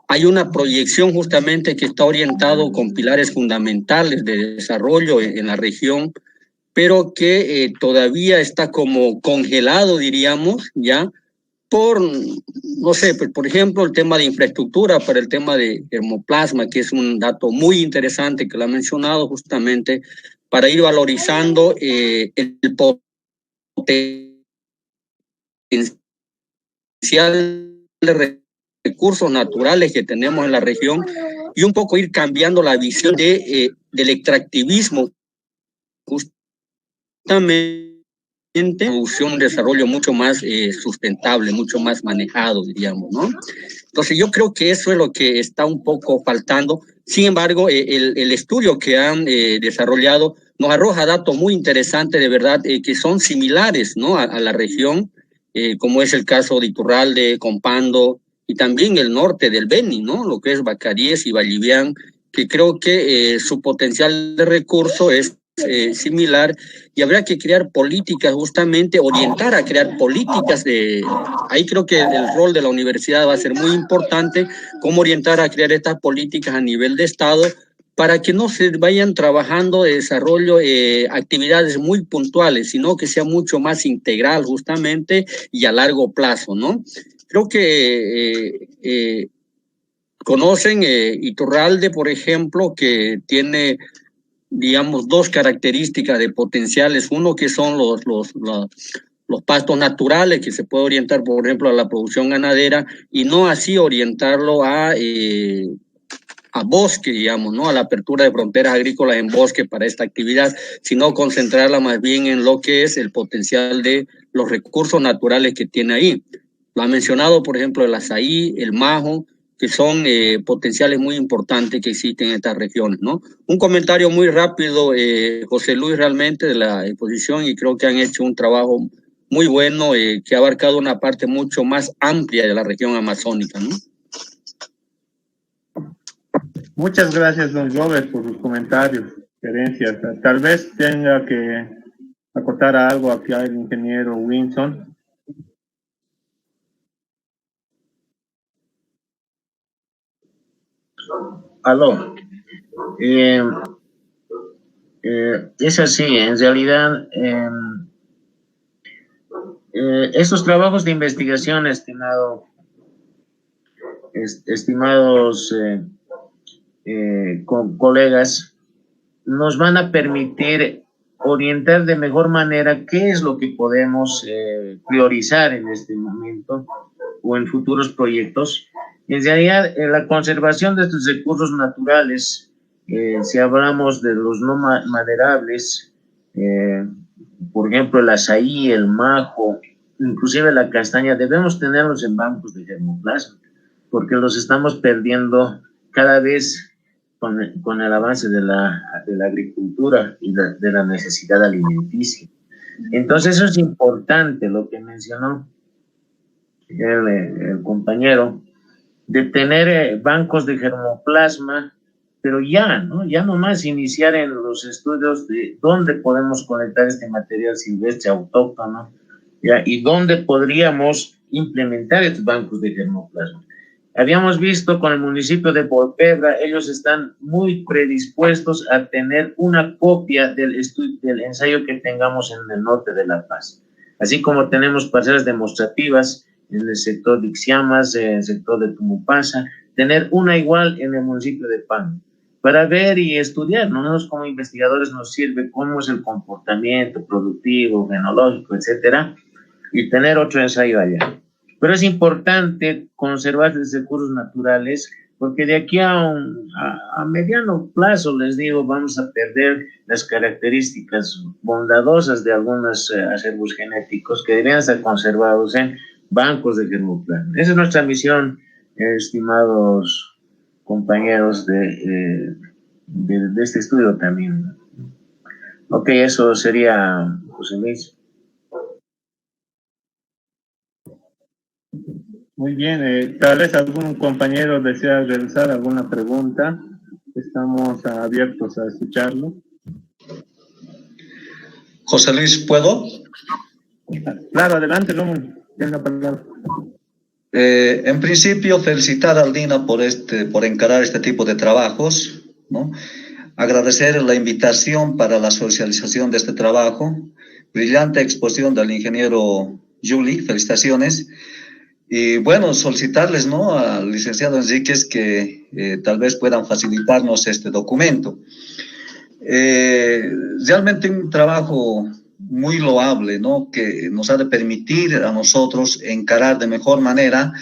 Hay una proyección justamente que está orientado con pilares fundamentales de desarrollo en la región, pero que todavía está como congelado, diríamos, ya, por, no sé, por ejemplo, el tema de infraestructura para el tema de germoplasma, que es un dato muy interesante que lo ha mencionado justamente, para ir valorizando el potencial de recursos naturales que tenemos en la región y un poco ir cambiando la visión del extractivismo justamente producción, un desarrollo mucho más sustentable, mucho más manejado, diríamos, ¿no? Entonces yo creo que eso es lo que está un poco faltando. Sin embargo, el estudio que han desarrollado nos arroja datos muy interesantes, de verdad, que son similares, ¿no? a la región, como es el caso de Iturralde, Compando, y también el norte del Beni, ¿no? Lo que es Bacaríes y Vallivian, que creo que su potencial de recurso es similar, y habrá que crear políticas, justamente orientar a crear políticas ahí creo que el rol de la universidad va a ser muy importante, cómo orientar a crear estas políticas a nivel de Estado, para que no se vayan trabajando de desarrollo actividades muy puntuales, sino que sea mucho más integral justamente y a largo plazo, ¿no? Creo que conocen Iturralde, por ejemplo, que tiene, digamos, dos características de potenciales. Uno que son los pastos naturales, que se puede orientar, por ejemplo, a la producción ganadera, y no así orientarlo a bosque, digamos, ¿no? A la apertura de fronteras agrícolas en bosque para esta actividad, sino concentrarla más bien en lo que es el potencial de los recursos naturales que tiene ahí. Lo ha mencionado, por ejemplo, el azaí, el majo, que son potenciales muy importantes que existen en estas regiones, ¿no? Un comentario muy rápido, José Luis, realmente de la exposición, y creo que han hecho un trabajo muy bueno que ha abarcado una parte mucho más amplia de la región amazónica, ¿no? Muchas gracias, don Robert, por sus comentarios, sugerencias. Tal vez tenga que acotar algo aquí al ingeniero Winson. Aló. Es así, en realidad, estos trabajos de investigación, estimados colegas, nos van a permitir orientar de mejor manera qué es lo que podemos priorizar en este momento o en futuros proyectos. En realidad, la conservación de estos recursos naturales, si hablamos de los no maderables, por ejemplo, el azaí, el majo, inclusive la castaña, debemos tenerlos en bancos de germoplasma, porque los estamos perdiendo cada vez con el avance de la agricultura y de la necesidad alimenticia. Entonces, eso es importante, lo que mencionó el compañero, de tener bancos de germoplasma, pero ya, ¿no? Ya nomás iniciar en los estudios de dónde podemos conectar este material silvestre autóctono, ¿ya? Y dónde podríamos implementar estos bancos de germoplasma. Habíamos visto con el municipio de Volpebra, ellos están muy predispuestos a tener una copia del ensayo que tengamos en el norte de La Paz. Así como tenemos parcelas demostrativas en el sector de Ixiamas, en el sector de Tumupasa, tener una igual en el municipio de Pan, para ver y estudiar. Nosotros como investigadores nos sirve cómo es el comportamiento productivo, genológico, etcétera, y tener otro ensayo allá. Pero es importante conservar los recursos naturales, porque de aquí a mediano plazo, les digo, vamos a perder las características bondadosas de algunos acervos genéticos que deberían estar conservados en bancos de germoplasma. Esa es nuestra misión, estimados compañeros de este estudio también. Ok, eso sería, José Luis. Muy bien, tal vez algún compañero desea realizar alguna pregunta. Estamos abiertos a escucharlo. José Luis, ¿puedo? Claro, adelante, Rómulo. Tiene la palabra. En principio, felicitar al DINA por encarar este tipo de trabajos, ¿no? Agradecer la invitación para la socialización de este trabajo. Brillante exposición del ingeniero Juli, felicitaciones. Y bueno, solicitarles, ¿no?, al licenciado Enríquez que tal vez puedan facilitarnos este documento. Realmente un trabajo muy loable, ¿no?, que nos ha de permitir a nosotros encarar de mejor manera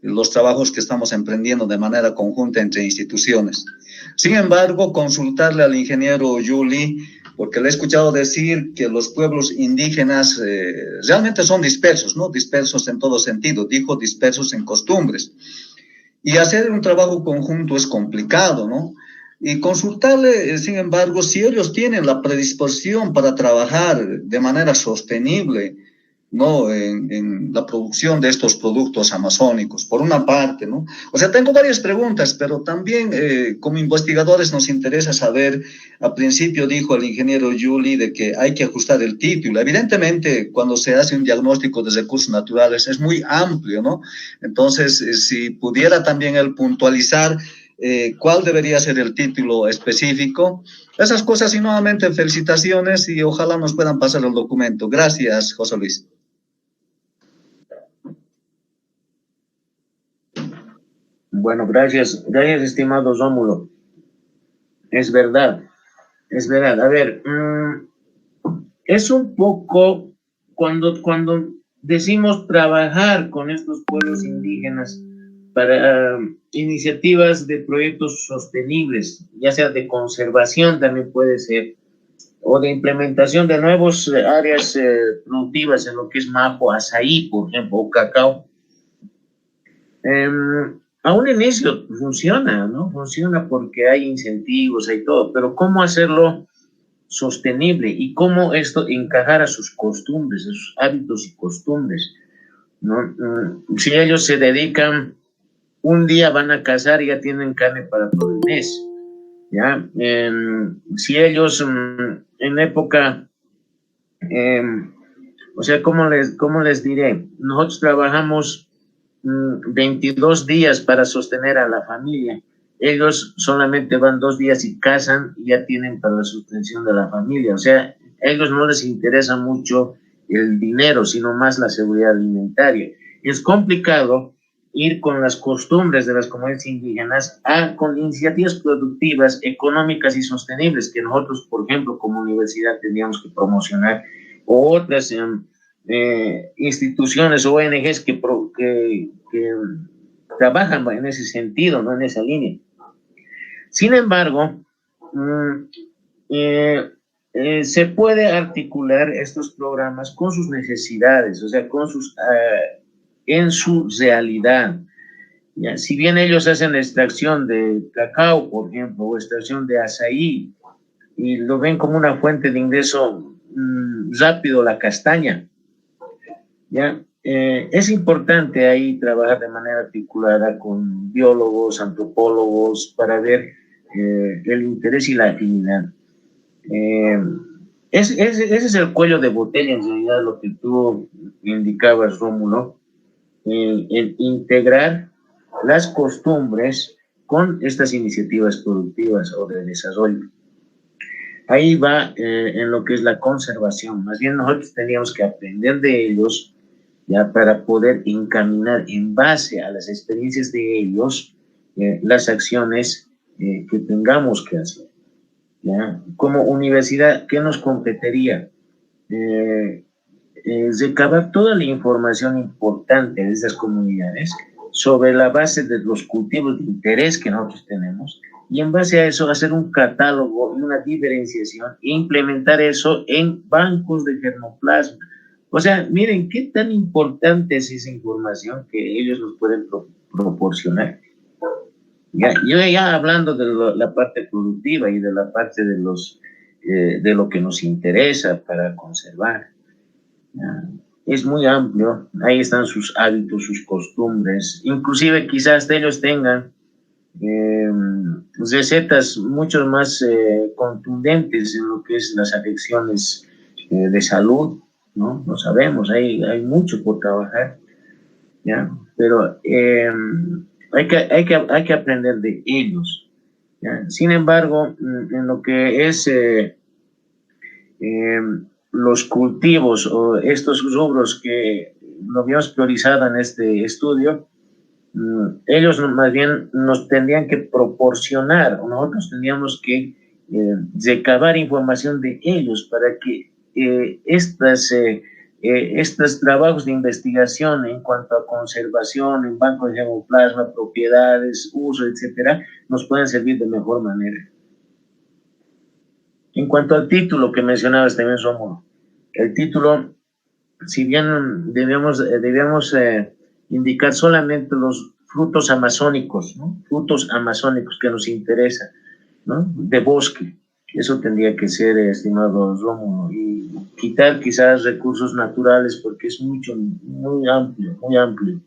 los trabajos que estamos emprendiendo de manera conjunta entre instituciones. Sin embargo, consultarle al ingeniero Juli, porque le he escuchado decir que los pueblos indígenas realmente son dispersos, ¿no? Dispersos en todo sentido, dijo dispersos en costumbres. Y hacer un trabajo conjunto es complicado, ¿no? Y consultarle, sin embargo, si ellos tienen la predisposición para trabajar de manera sostenible, ¿no?, en la producción de estos productos amazónicos, por una parte, ¿no? O sea, tengo varias preguntas, pero también como investigadores nos interesa saber, al principio dijo el ingeniero Juli de que hay que ajustar el título. Evidentemente, cuando se hace un diagnóstico de recursos naturales es muy amplio, ¿no? Entonces, si pudiera también él puntualizar cuál debería ser el título específico, esas cosas, y nuevamente felicitaciones y ojalá nos puedan pasar el documento. Gracias, José Luis. Bueno, gracias, estimado Rómulo. Es verdad. A ver, es un poco cuando decimos trabajar con estos pueblos indígenas para iniciativas de proyectos sostenibles, ya sea de conservación también puede ser, o de implementación de nuevas áreas productivas en lo que es majo, azaí, por ejemplo, o cacao. A un inicio funciona, ¿no? Funciona porque hay incentivos, hay todo, pero ¿cómo hacerlo sostenible y cómo esto encajar a sus costumbres, a sus hábitos y costumbres, ¿no? Si ellos se dedican, un día van a cazar y ya tienen carne para todo el mes, ¿ya? Si ellos en época, o sea, ¿cómo les diré? Nosotros trabajamos 22 días para sostener a la familia. Ellos solamente van 2 días y cazan y ya tienen para la sostención de la familia. O sea, a ellos no les interesa mucho el dinero, sino más la seguridad alimentaria. Es complicado ir con las costumbres de las comunidades indígenas con iniciativas productivas, económicas y sostenibles que nosotros, por ejemplo, como universidad tendríamos que promocionar, o otras instituciones, ONGs que trabajan en ese sentido, no en esa línea. Sin embargo, se puede articular estos programas con sus necesidades, o sea, en su realidad. ¿Ya? Si bien ellos hacen la extracción de cacao, por ejemplo, o extracción de azaí, y lo ven como una fuente de ingreso rápido, la castaña, ¿ya? Es importante ahí trabajar de manera articulada con biólogos, antropólogos, para ver el interés y la afinidad. Ese es el cuello de botella, en realidad, lo que tú indicabas, Rómulo, el integrar las costumbres con estas iniciativas productivas o de desarrollo. Ahí va en lo que es la conservación. Más bien nosotros teníamos que aprender de ellos, ya, para poder encaminar en base a las experiencias de ellos las acciones que tengamos que hacer. ¿Ya? Como universidad, ¿qué nos competiría? Recabar toda la información importante de esas comunidades sobre la base de los cultivos de interés que nosotros tenemos, y en base a eso hacer un catálogo y una diferenciación e implementar eso en bancos de germoplasma. O sea, miren qué tan importante es esa información que ellos nos pueden proporcionar. Yo ya hablando de la parte productiva y de la parte de lo que nos interesa para conservar. Es muy amplio, ahí están sus hábitos, sus costumbres, inclusive quizás ellos tengan recetas mucho más contundentes en lo que es las afecciones de salud, ¿no? No sabemos, hay mucho por trabajar, ¿ya? Pero hay que aprender de ellos, ¿ya? Sin embargo, en lo que es los cultivos o estos rubros que lo habíamos priorizado en este estudio, ellos más bien nos tendrían que proporcionar, o nosotros tendríamos que recabar información de ellos para que estos trabajos de investigación en cuanto a conservación, en bancos de germoplasma, propiedades, uso, etcétera, nos puedan servir de mejor manera. En cuanto al título que mencionabas también, Rómulo, el título, si bien debemos indicar solamente los frutos amazónicos, ¿no? Frutos amazónicos que nos interesan, ¿no? De bosque, eso tendría que ser, estimado Rómulo, y quitar quizás recursos naturales porque es muy amplio, muy amplio.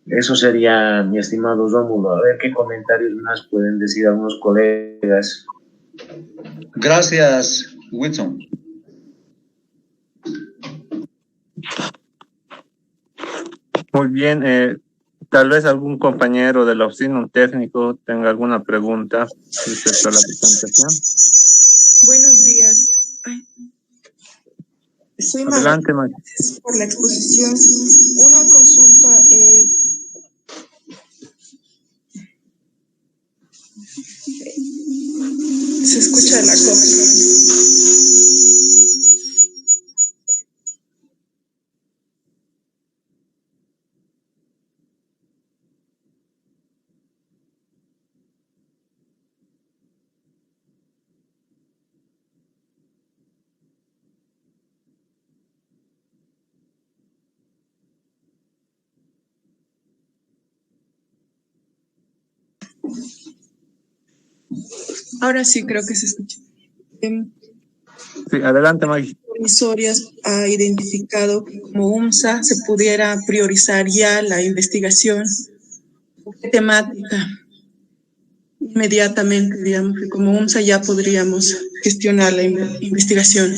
Eso sería, mi estimado Rómulo. A ver qué comentarios más pueden decir algunos colegas. Gracias, Wilson. Muy bien, tal vez algún compañero de la oficina, un técnico, tenga alguna pregunta respecto a la presentación. Buenos días. Soy Adelante, María. Gracias por la exposición. Una consulta. Se escucha la cosa. Ahora sí creo que se escucha. Sí, adelante, Maggie. Provisorias ha identificado como UMSA se pudiera priorizar ya la investigación. ¿Qué temática? Inmediatamente, digamos, que como UMSA ya podríamos gestionar la investigación.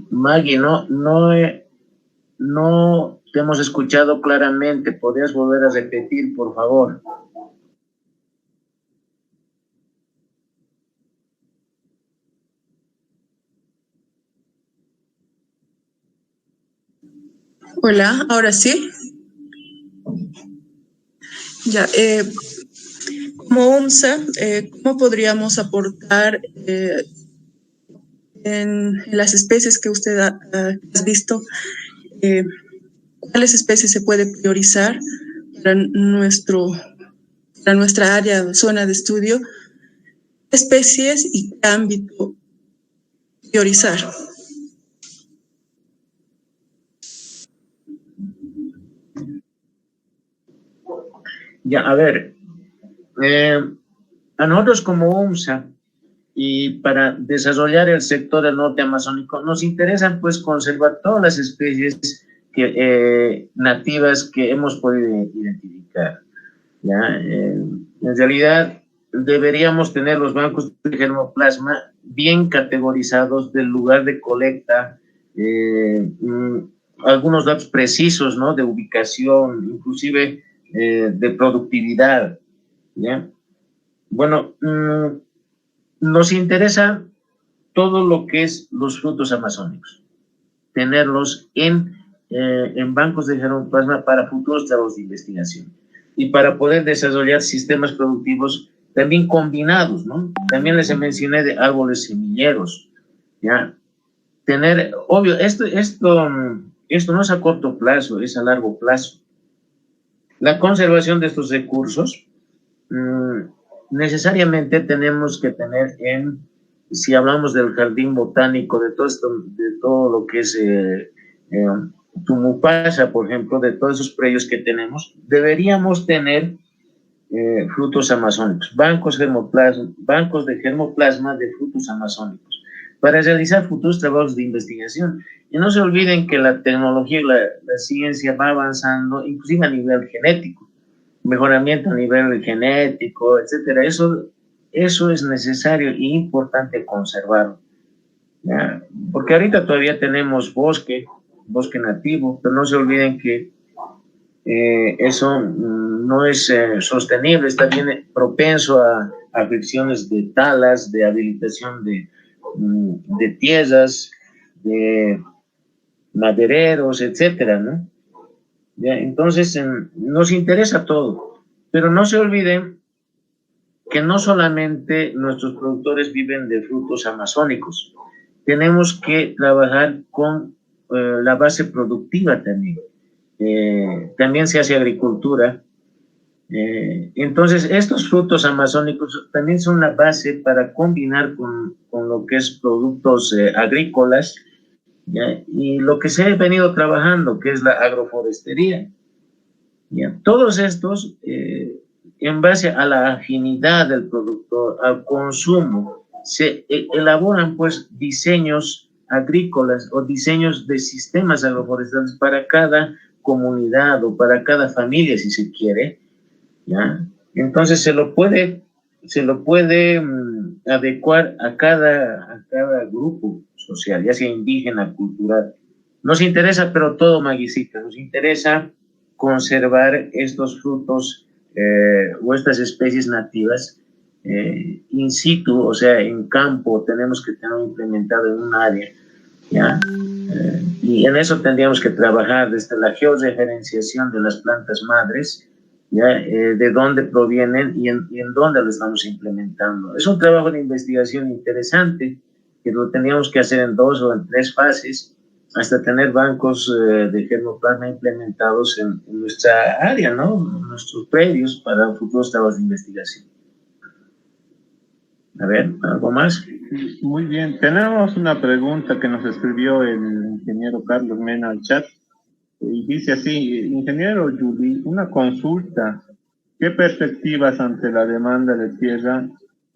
Maggie, no te hemos escuchado claramente. ¿Podrías volver a repetir, por favor? Hola, ahora sí. Ya, como UMSA, ¿cómo podríamos aportar en las especies que usted ha visto? ¿Cuáles especies se puede priorizar para nuestra área, zona de estudio? ¿Qué especies y qué ámbito priorizar? Ya, a ver, a nosotros como UMSA y para desarrollar el sector del norte amazónico nos interesan pues conservar todas las especies nativas que hemos podido identificar. ¿Ya? En realidad deberíamos tener los bancos de germoplasma bien categorizados del lugar de colecta, algunos datos precisos, ¿no? De ubicación, inclusive de productividad, ¿ya? Bueno, nos interesa todo lo que es los frutos amazónicos, tenerlos en bancos de germoplasma para futuros trabajos de investigación y para poder desarrollar sistemas productivos también combinados, ¿no? También les mencioné de árboles semilleros, ¿ya? Tener, obvio, esto no es a corto plazo, es a largo plazo. La conservación de estos recursos necesariamente tenemos que tener si hablamos del jardín botánico, de todo lo que es Tumupasa, por ejemplo, de todos esos predios que tenemos, deberíamos tener frutos amazónicos, bancos de germoplasma de frutos amazónicos, para realizar futuros trabajos de investigación. Y no se olviden que la tecnología y la ciencia va avanzando, inclusive a nivel genético, mejoramiento a nivel genético, etcétera. Eso es necesario e importante conservarlo, ¿ya? Porque ahorita todavía tenemos bosque nativo, pero no se olviden que eso no es sostenible, está bien propenso a fricciones de talas, de habilitación de tierras, de madereros, etcétera, ¿no? ¿Ya? Entonces, nos interesa todo, pero no se olviden que no solamente nuestros productores viven de frutos amazónicos, tenemos que trabajar con la base productiva también. También se hace agricultura. Entonces, estos frutos amazónicos también son la base para combinar con lo que es productos agrícolas, ¿ya? Y lo que se ha venido trabajando, que es la agroforestería, ¿ya? Todos estos, en base a la afinidad del productor, al consumo, se elaboran pues diseños agrícolas o diseños de sistemas agroforestales para cada comunidad o para cada familia, si se quiere, ¿ya? Entonces se lo puede adecuar a cada grupo social, ya sea indígena, cultural. Nos interesa, pero todo, Maguicita, nos interesa conservar estos frutos o estas especies nativas in situ, o sea, en campo, tenemos que tenerlo implementado en un área, ¿ya? Y en eso tendríamos que trabajar desde la georreferenciación de las plantas madres, ¿ya? De dónde provienen y en dónde lo estamos implementando. Es un trabajo de investigación interesante que lo teníamos que hacer en 2 o en 3 fases hasta tener bancos de germoplasma implementados en nuestra área, ¿no? En nuestros predios para futuros trabajos de investigación. A ver, ¿algo más? Muy bien, tenemos una pregunta que nos escribió el ingeniero Carlos Mena al chat y dice así: ingeniero Yuli, una consulta, ¿qué perspectivas ante la demanda de tierra?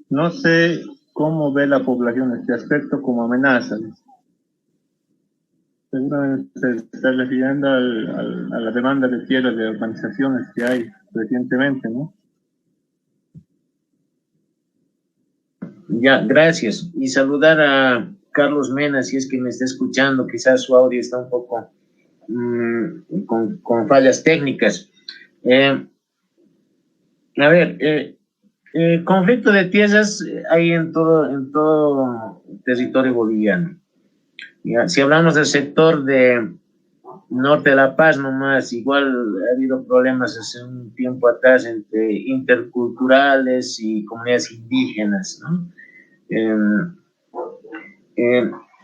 No sé cómo ve la población este aspecto como amenaza. Seguramente se está refiriendo a la demanda de tierra de urbanizaciones que hay recientemente, ¿no? Ya, gracias. Y saludar a Carlos Mena, si es que me está escuchando, quizás su audio está un poco con fallas técnicas. A ver, conflicto de tierras hay en todo territorio boliviano. Ya, si hablamos del sector de norte de La Paz nomás, igual ha habido problemas hace un tiempo atrás entre interculturales y comunidades indígenas, ¿no?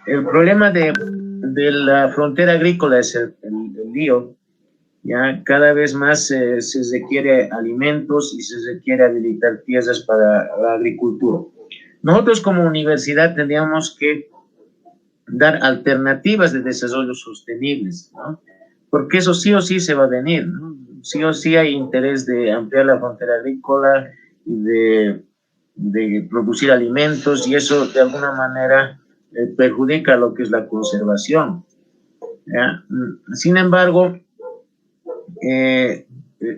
El problema de la frontera agrícola es el lío. Ya cada vez más se requiere alimentos y se requiere habilitar tierras para la agricultura. Nosotros como universidad tendríamos que dar alternativas de desarrollo sostenibles, ¿no? Porque eso sí o sí se va a venir, ¿no? Sí o sí hay interés de ampliar la frontera agrícola y de producir alimentos, y eso de alguna manera perjudica lo que es la conservación, ¿ya? Sin embargo,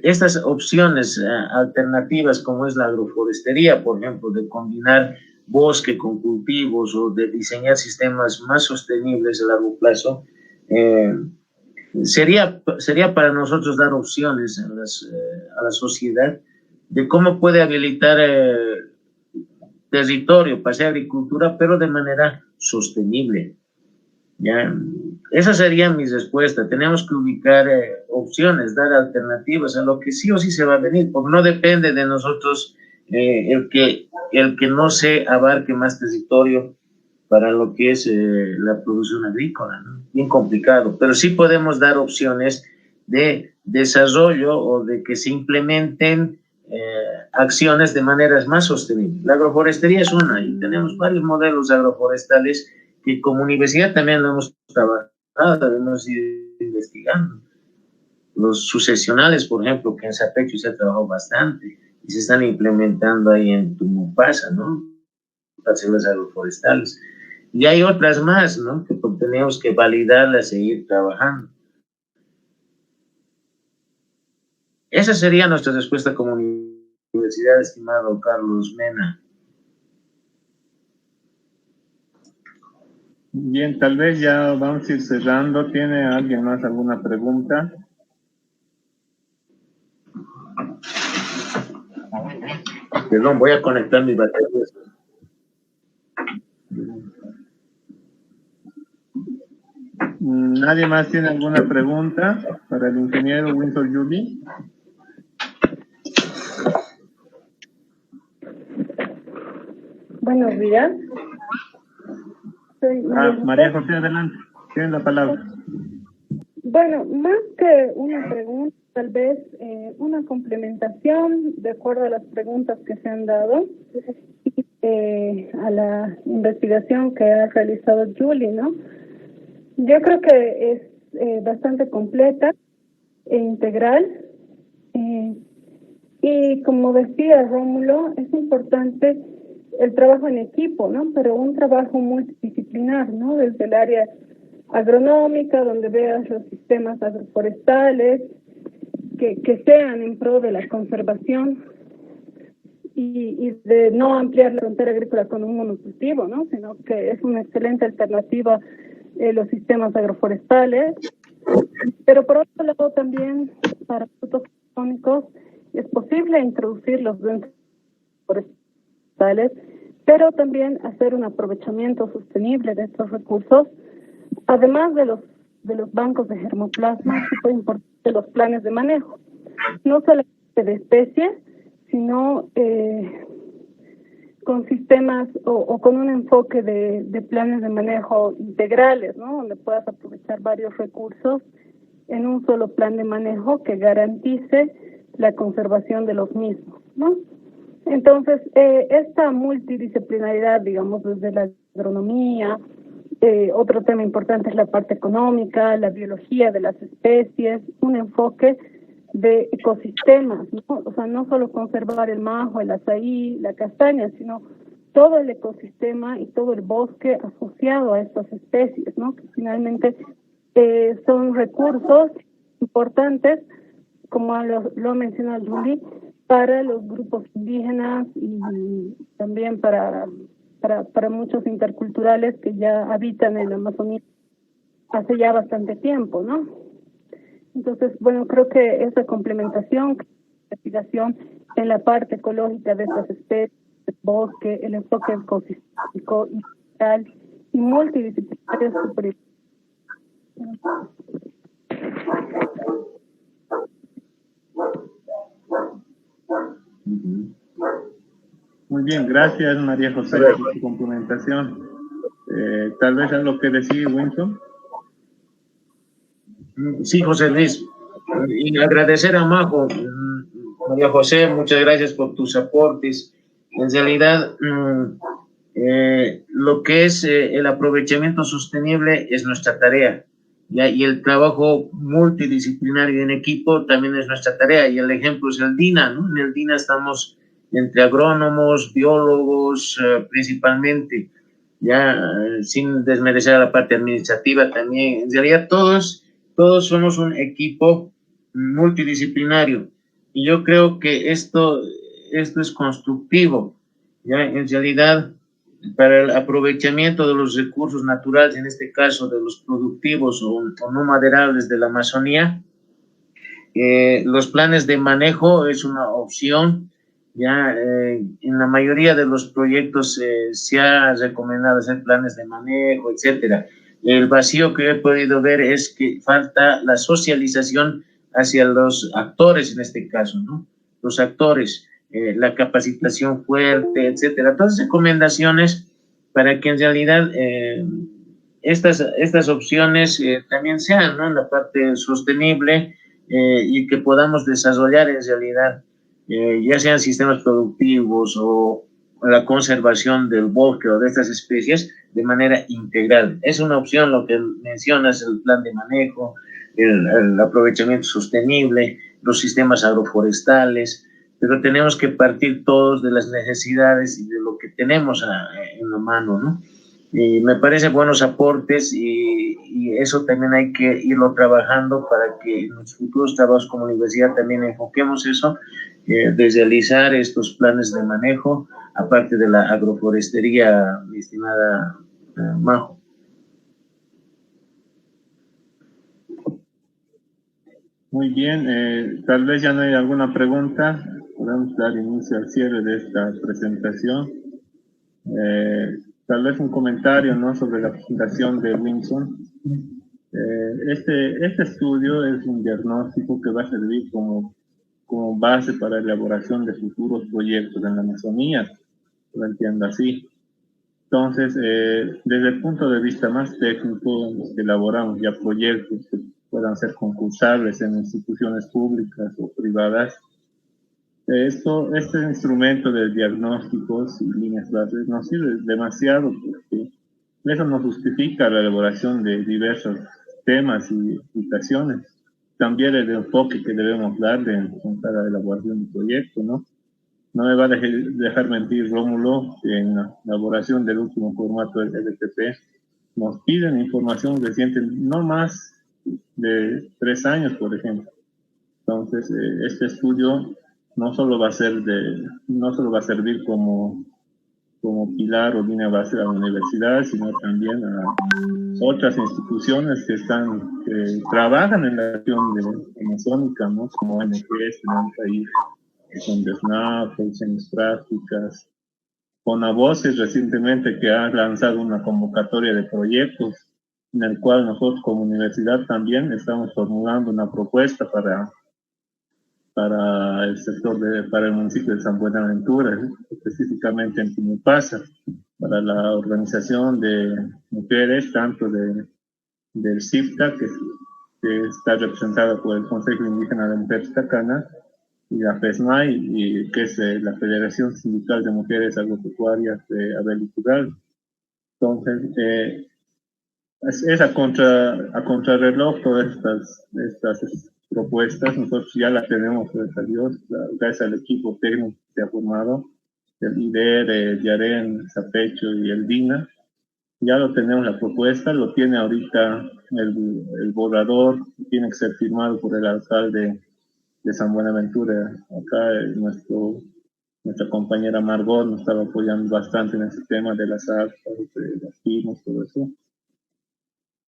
estas opciones alternativas como es la agroforestería, por ejemplo, de combinar bosque con cultivos o de diseñar sistemas más sostenibles a largo plazo, sería para nosotros dar opciones a la sociedad de cómo puede habilitar territorio para hacer agricultura, pero de manera sostenible. ¿Ya? Esa sería mi respuesta. Tenemos que ubicar opciones, dar alternativas a lo que sí o sí se va a venir, porque no depende de nosotros el que no se abarque más territorio para lo que es la producción agrícola, ¿no? Bien complicado, pero sí podemos dar opciones de desarrollo o de que se implementen acciones de maneras más sostenibles. La agroforestería es una, y tenemos varios modelos agroforestales que como universidad también lo hemos trabajado, hemos ido investigando. Los sucesionales, por ejemplo, que en Zapecho se ha trabajado bastante y se están implementando ahí en Tumupasa, ¿no? Parcelas agroforestales. Y hay otras más, ¿no? Que tenemos que validarlas e seguir trabajando. Esa sería nuestra respuesta como universidad, estimado Carlos Mena. Bien, tal vez ya vamos a ir cerrando. ¿Tiene alguien más alguna pregunta? Perdón, voy a conectar mis baterías. ¿Nadie más tiene alguna pregunta para el ingeniero Windsor Yubi? Buenos días. Soy María José, adelante. Tienen la palabra. Bueno, más que una pregunta, tal vez una complementación de acuerdo a las preguntas que se han dado y a la investigación que ha realizado Julie, ¿no? Yo creo que es bastante completa e integral. Y como decía Rómulo, es importante el trabajo en equipo, ¿no? Pero un trabajo multidisciplinar, ¿no? Desde el área agronómica, donde veas los sistemas agroforestales, que sean en pro de la conservación y de no ampliar la frontera agrícola con un monocultivo, ¿no? Sino que es una excelente alternativa los sistemas agroforestales. Pero por otro lado también para frutos crónicos es posible introducirlos dentro de los forestales, pero también hacer un aprovechamiento sostenible de estos recursos, además de los bancos de germoplasma, súper importante los planes de manejo, no solamente de especies, sino con sistemas o con un enfoque de planes de manejo integrales, ¿no? Donde puedas aprovechar varios recursos en un solo plan de manejo que garantice la conservación de los mismos, ¿no? Entonces, esta multidisciplinaridad, digamos, desde la agronomía, otro tema importante es la parte económica, la biología de las especies, un enfoque de ecosistemas, ¿no? O sea, no solo conservar el majo, el azaí, la castaña, sino todo el ecosistema y todo el bosque asociado a estas especies, ¿no? Que finalmente son recursos importantes, como lo ha mencionado Julie, para los grupos indígenas y también para muchos interculturales que ya habitan en la Amazonía hace ya bastante tiempo, ¿no? Entonces, bueno, creo que esa complementación, investigación en la parte ecológica de estas especies, el bosque, el enfoque ecosistémico y multidisciplinario es súper importante. Muy bien, gracias María José por su complementación. Tal vez es lo que decía Winston. Sí, José Luis. Y agradecer a Majo. María José, muchas gracias por tus aportes. En realidad, lo que es el aprovechamiento sostenible es nuestra tarea, ¿ya? Y el trabajo multidisciplinario en equipo también es nuestra tarea. Y el ejemplo es el DINA, ¿no? En el DINA estamos entre agrónomos, biólogos, principalmente, ya sin desmerecer a la parte administrativa también. En realidad todos somos un equipo multidisciplinario y yo creo que esto es constructivo, ya en realidad para el aprovechamiento de los recursos naturales, en este caso de los productivos o no maderables de la Amazonía. Los planes de manejo es una opción. Ya en la mayoría de los proyectos se ha recomendado hacer planes de manejo, etcétera. El vacío que he podido ver es que falta la socialización hacia los actores en este caso, ¿no? Los actores, la capacitación fuerte, etcétera. Todas recomendaciones para que en realidad estas opciones también sean, ¿no? En la parte sostenible y que podamos desarrollar en realidad ya sean sistemas productivos o la conservación del bosque o de estas especies de manera integral. Es una opción lo que mencionas, el plan de manejo, el aprovechamiento sostenible, los sistemas agroforestales, pero tenemos que partir todos de las necesidades y de lo que tenemos en la mano, ¿no? Y me parecen buenos aportes y eso también hay que irlo trabajando para que en los futuros trabajos como universidad también enfoquemos eso, de realizar estos planes de manejo, aparte de la agroforestería, mi estimada Majo. Muy bien, tal vez ya no hay alguna pregunta. Podemos dar inicio al cierre de esta presentación. Tal vez un comentario, ¿no?, sobre la presentación de Winston. Este estudio es un diagnóstico que va a servir como base para la elaboración de futuros proyectos en la Amazonía, lo entiendo así. Entonces, desde el punto de vista más técnico, elaboramos ya proyectos que puedan ser concursables en instituciones públicas o privadas. Este instrumento de diagnósticos y líneas bases nos sirve demasiado porque eso nos justifica la elaboración de diversos temas y explicaciones. También el enfoque que debemos darle en cada elaboración de proyecto, ¿no? No me va a dejar mentir Rómulo, que en la elaboración del último formato del LTP nos piden información reciente, no más de 3 años, por ejemplo. Entonces, este estudio no solo va a servir como pilar o línea base a la universidad, sino también a otras instituciones que trabajan en la región amazónica, ¿no? Como ONGs, tenemos ahí con DESNAP, Soluciones Prácticas, CONAVOCES recientemente, que ha lanzado una convocatoria de proyectos en el cual nosotros como universidad también estamos formulando una propuesta para el sector para el municipio de San Buenaventura, específicamente en Tumupasa, para la organización de mujeres, tanto del CIPTA, que está representada por el Consejo Indígena de Mujeres Tacana, y la FESMAI, y que es la Federación Sindical de Mujeres Agropecuarias de Abel y Tugal. Entonces, es a contrarreloj todas estas propuestas. Nosotros ya las tenemos, gracias a Dios, gracias al equipo técnico que se ha formado, el IDER, el YAREN, Zapecho y el DINA. Ya lo tenemos la propuesta, lo tiene ahorita el borrador, tiene que ser firmado por el alcalde de San Buenaventura. Acá nuestra compañera Margot nos estaba apoyando bastante en ese tema de las actas, de las firmas, todo eso.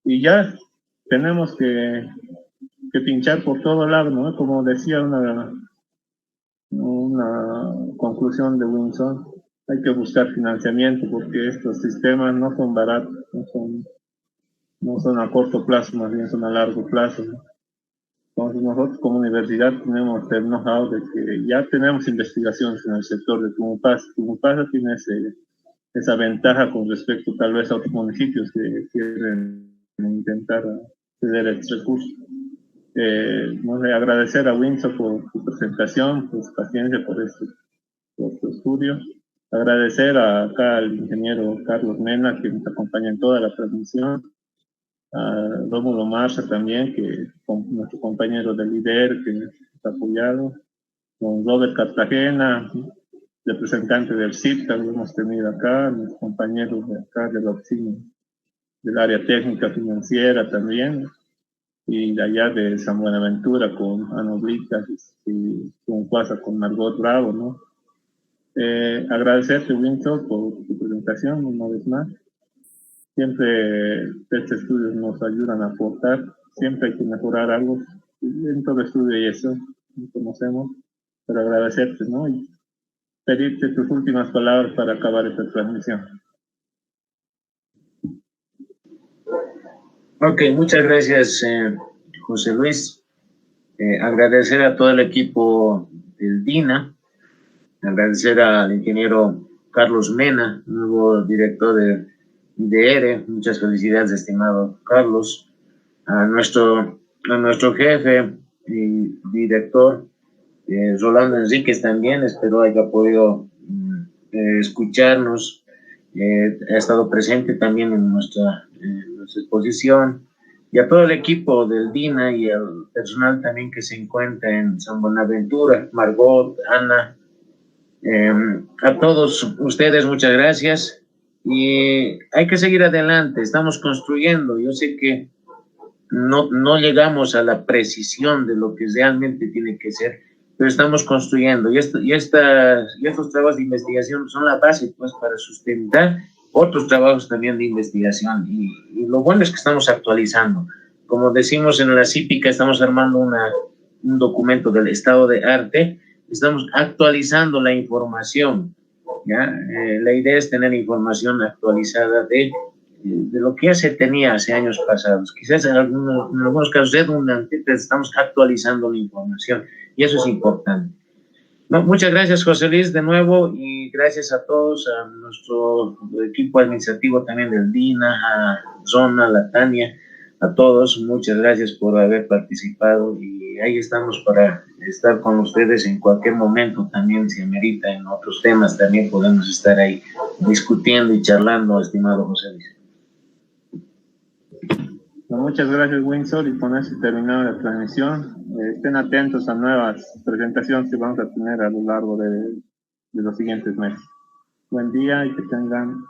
Y ya tenemos que pinchar por todo lado, ¿no? Como decía una conclusión de Winston, hay que buscar financiamiento porque estos sistemas no son baratos, no son a corto plazo, más bien son a largo plazo, ¿no? Entonces nosotros como universidad tenemos el know-how de que ya tenemos investigaciones en el sector de Tumupasa. Tumupasa tiene esa ventaja con respecto tal vez a otros municipios que quieren intentar acceder a este recurso. No sé, agradecer a Windsor por su presentación, por su paciencia, por su estudio. Agradecer acá al ingeniero Carlos Mena, que nos acompaña en toda la transmisión. A Rómulo Marza también, nuestro compañero del líder, que nos ha apoyado. Con Robert Cartagena, representante del CIP, que lo hemos tenido acá. Los compañeros de acá de la oficina del área técnica financiera también. Y de allá de San Buenaventura con Anoblita y con Cuasa, con Margot Bravo, ¿no? Agradecerte, Windsor, por tu presentación una vez más. Siempre estos estudios nos ayudan a aportar, siempre hay que mejorar algo, en todo estudio y eso, no conocemos, pero agradecerte, ¿no? Y pedirte tus últimas palabras para acabar esta transmisión. Ok, muchas gracias, José Luis. Agradecer a todo el equipo del DINA, agradecer al ingeniero Carlos Mena, nuevo director de IDR. Muchas felicidades, estimado Carlos. A nuestro jefe y director, Rolando Enríquez, también, espero haya podido escucharnos. Ha estado presente también en nuestra exposición, y a todo el equipo del DINA y al personal también que se encuentra en San Buenaventura, Margot, Ana, a todos ustedes muchas gracias, y hay que seguir adelante, estamos construyendo. Yo sé que no llegamos a la precisión de lo que realmente tiene que ser, pero estamos construyendo, y estos trabajos de investigación son la base, pues, para sustentar otros trabajos también de investigación, y lo bueno es que estamos actualizando. Como decimos en la CIPICA, estamos armando un documento del estado de arte, estamos actualizando la información, ¿ya? La idea es tener información actualizada de lo que ya se tenía hace años pasados, quizás en algunos casos redundante, pero estamos actualizando la información, y eso es importante. No, muchas gracias, José Luis, de nuevo, y gracias a todos, a nuestro equipo administrativo también del DINA, a Zona, a la Tania, a todos, muchas gracias por haber participado, y ahí estamos para estar con ustedes en cualquier momento, también si amerita en otros temas, también podemos estar ahí discutiendo y charlando, estimado José Luis. Muchas gracias, Windsor, y con eso terminamos la transmisión. Estén atentos a nuevas presentaciones que vamos a tener a lo largo de los siguientes meses. Buen día y que tengan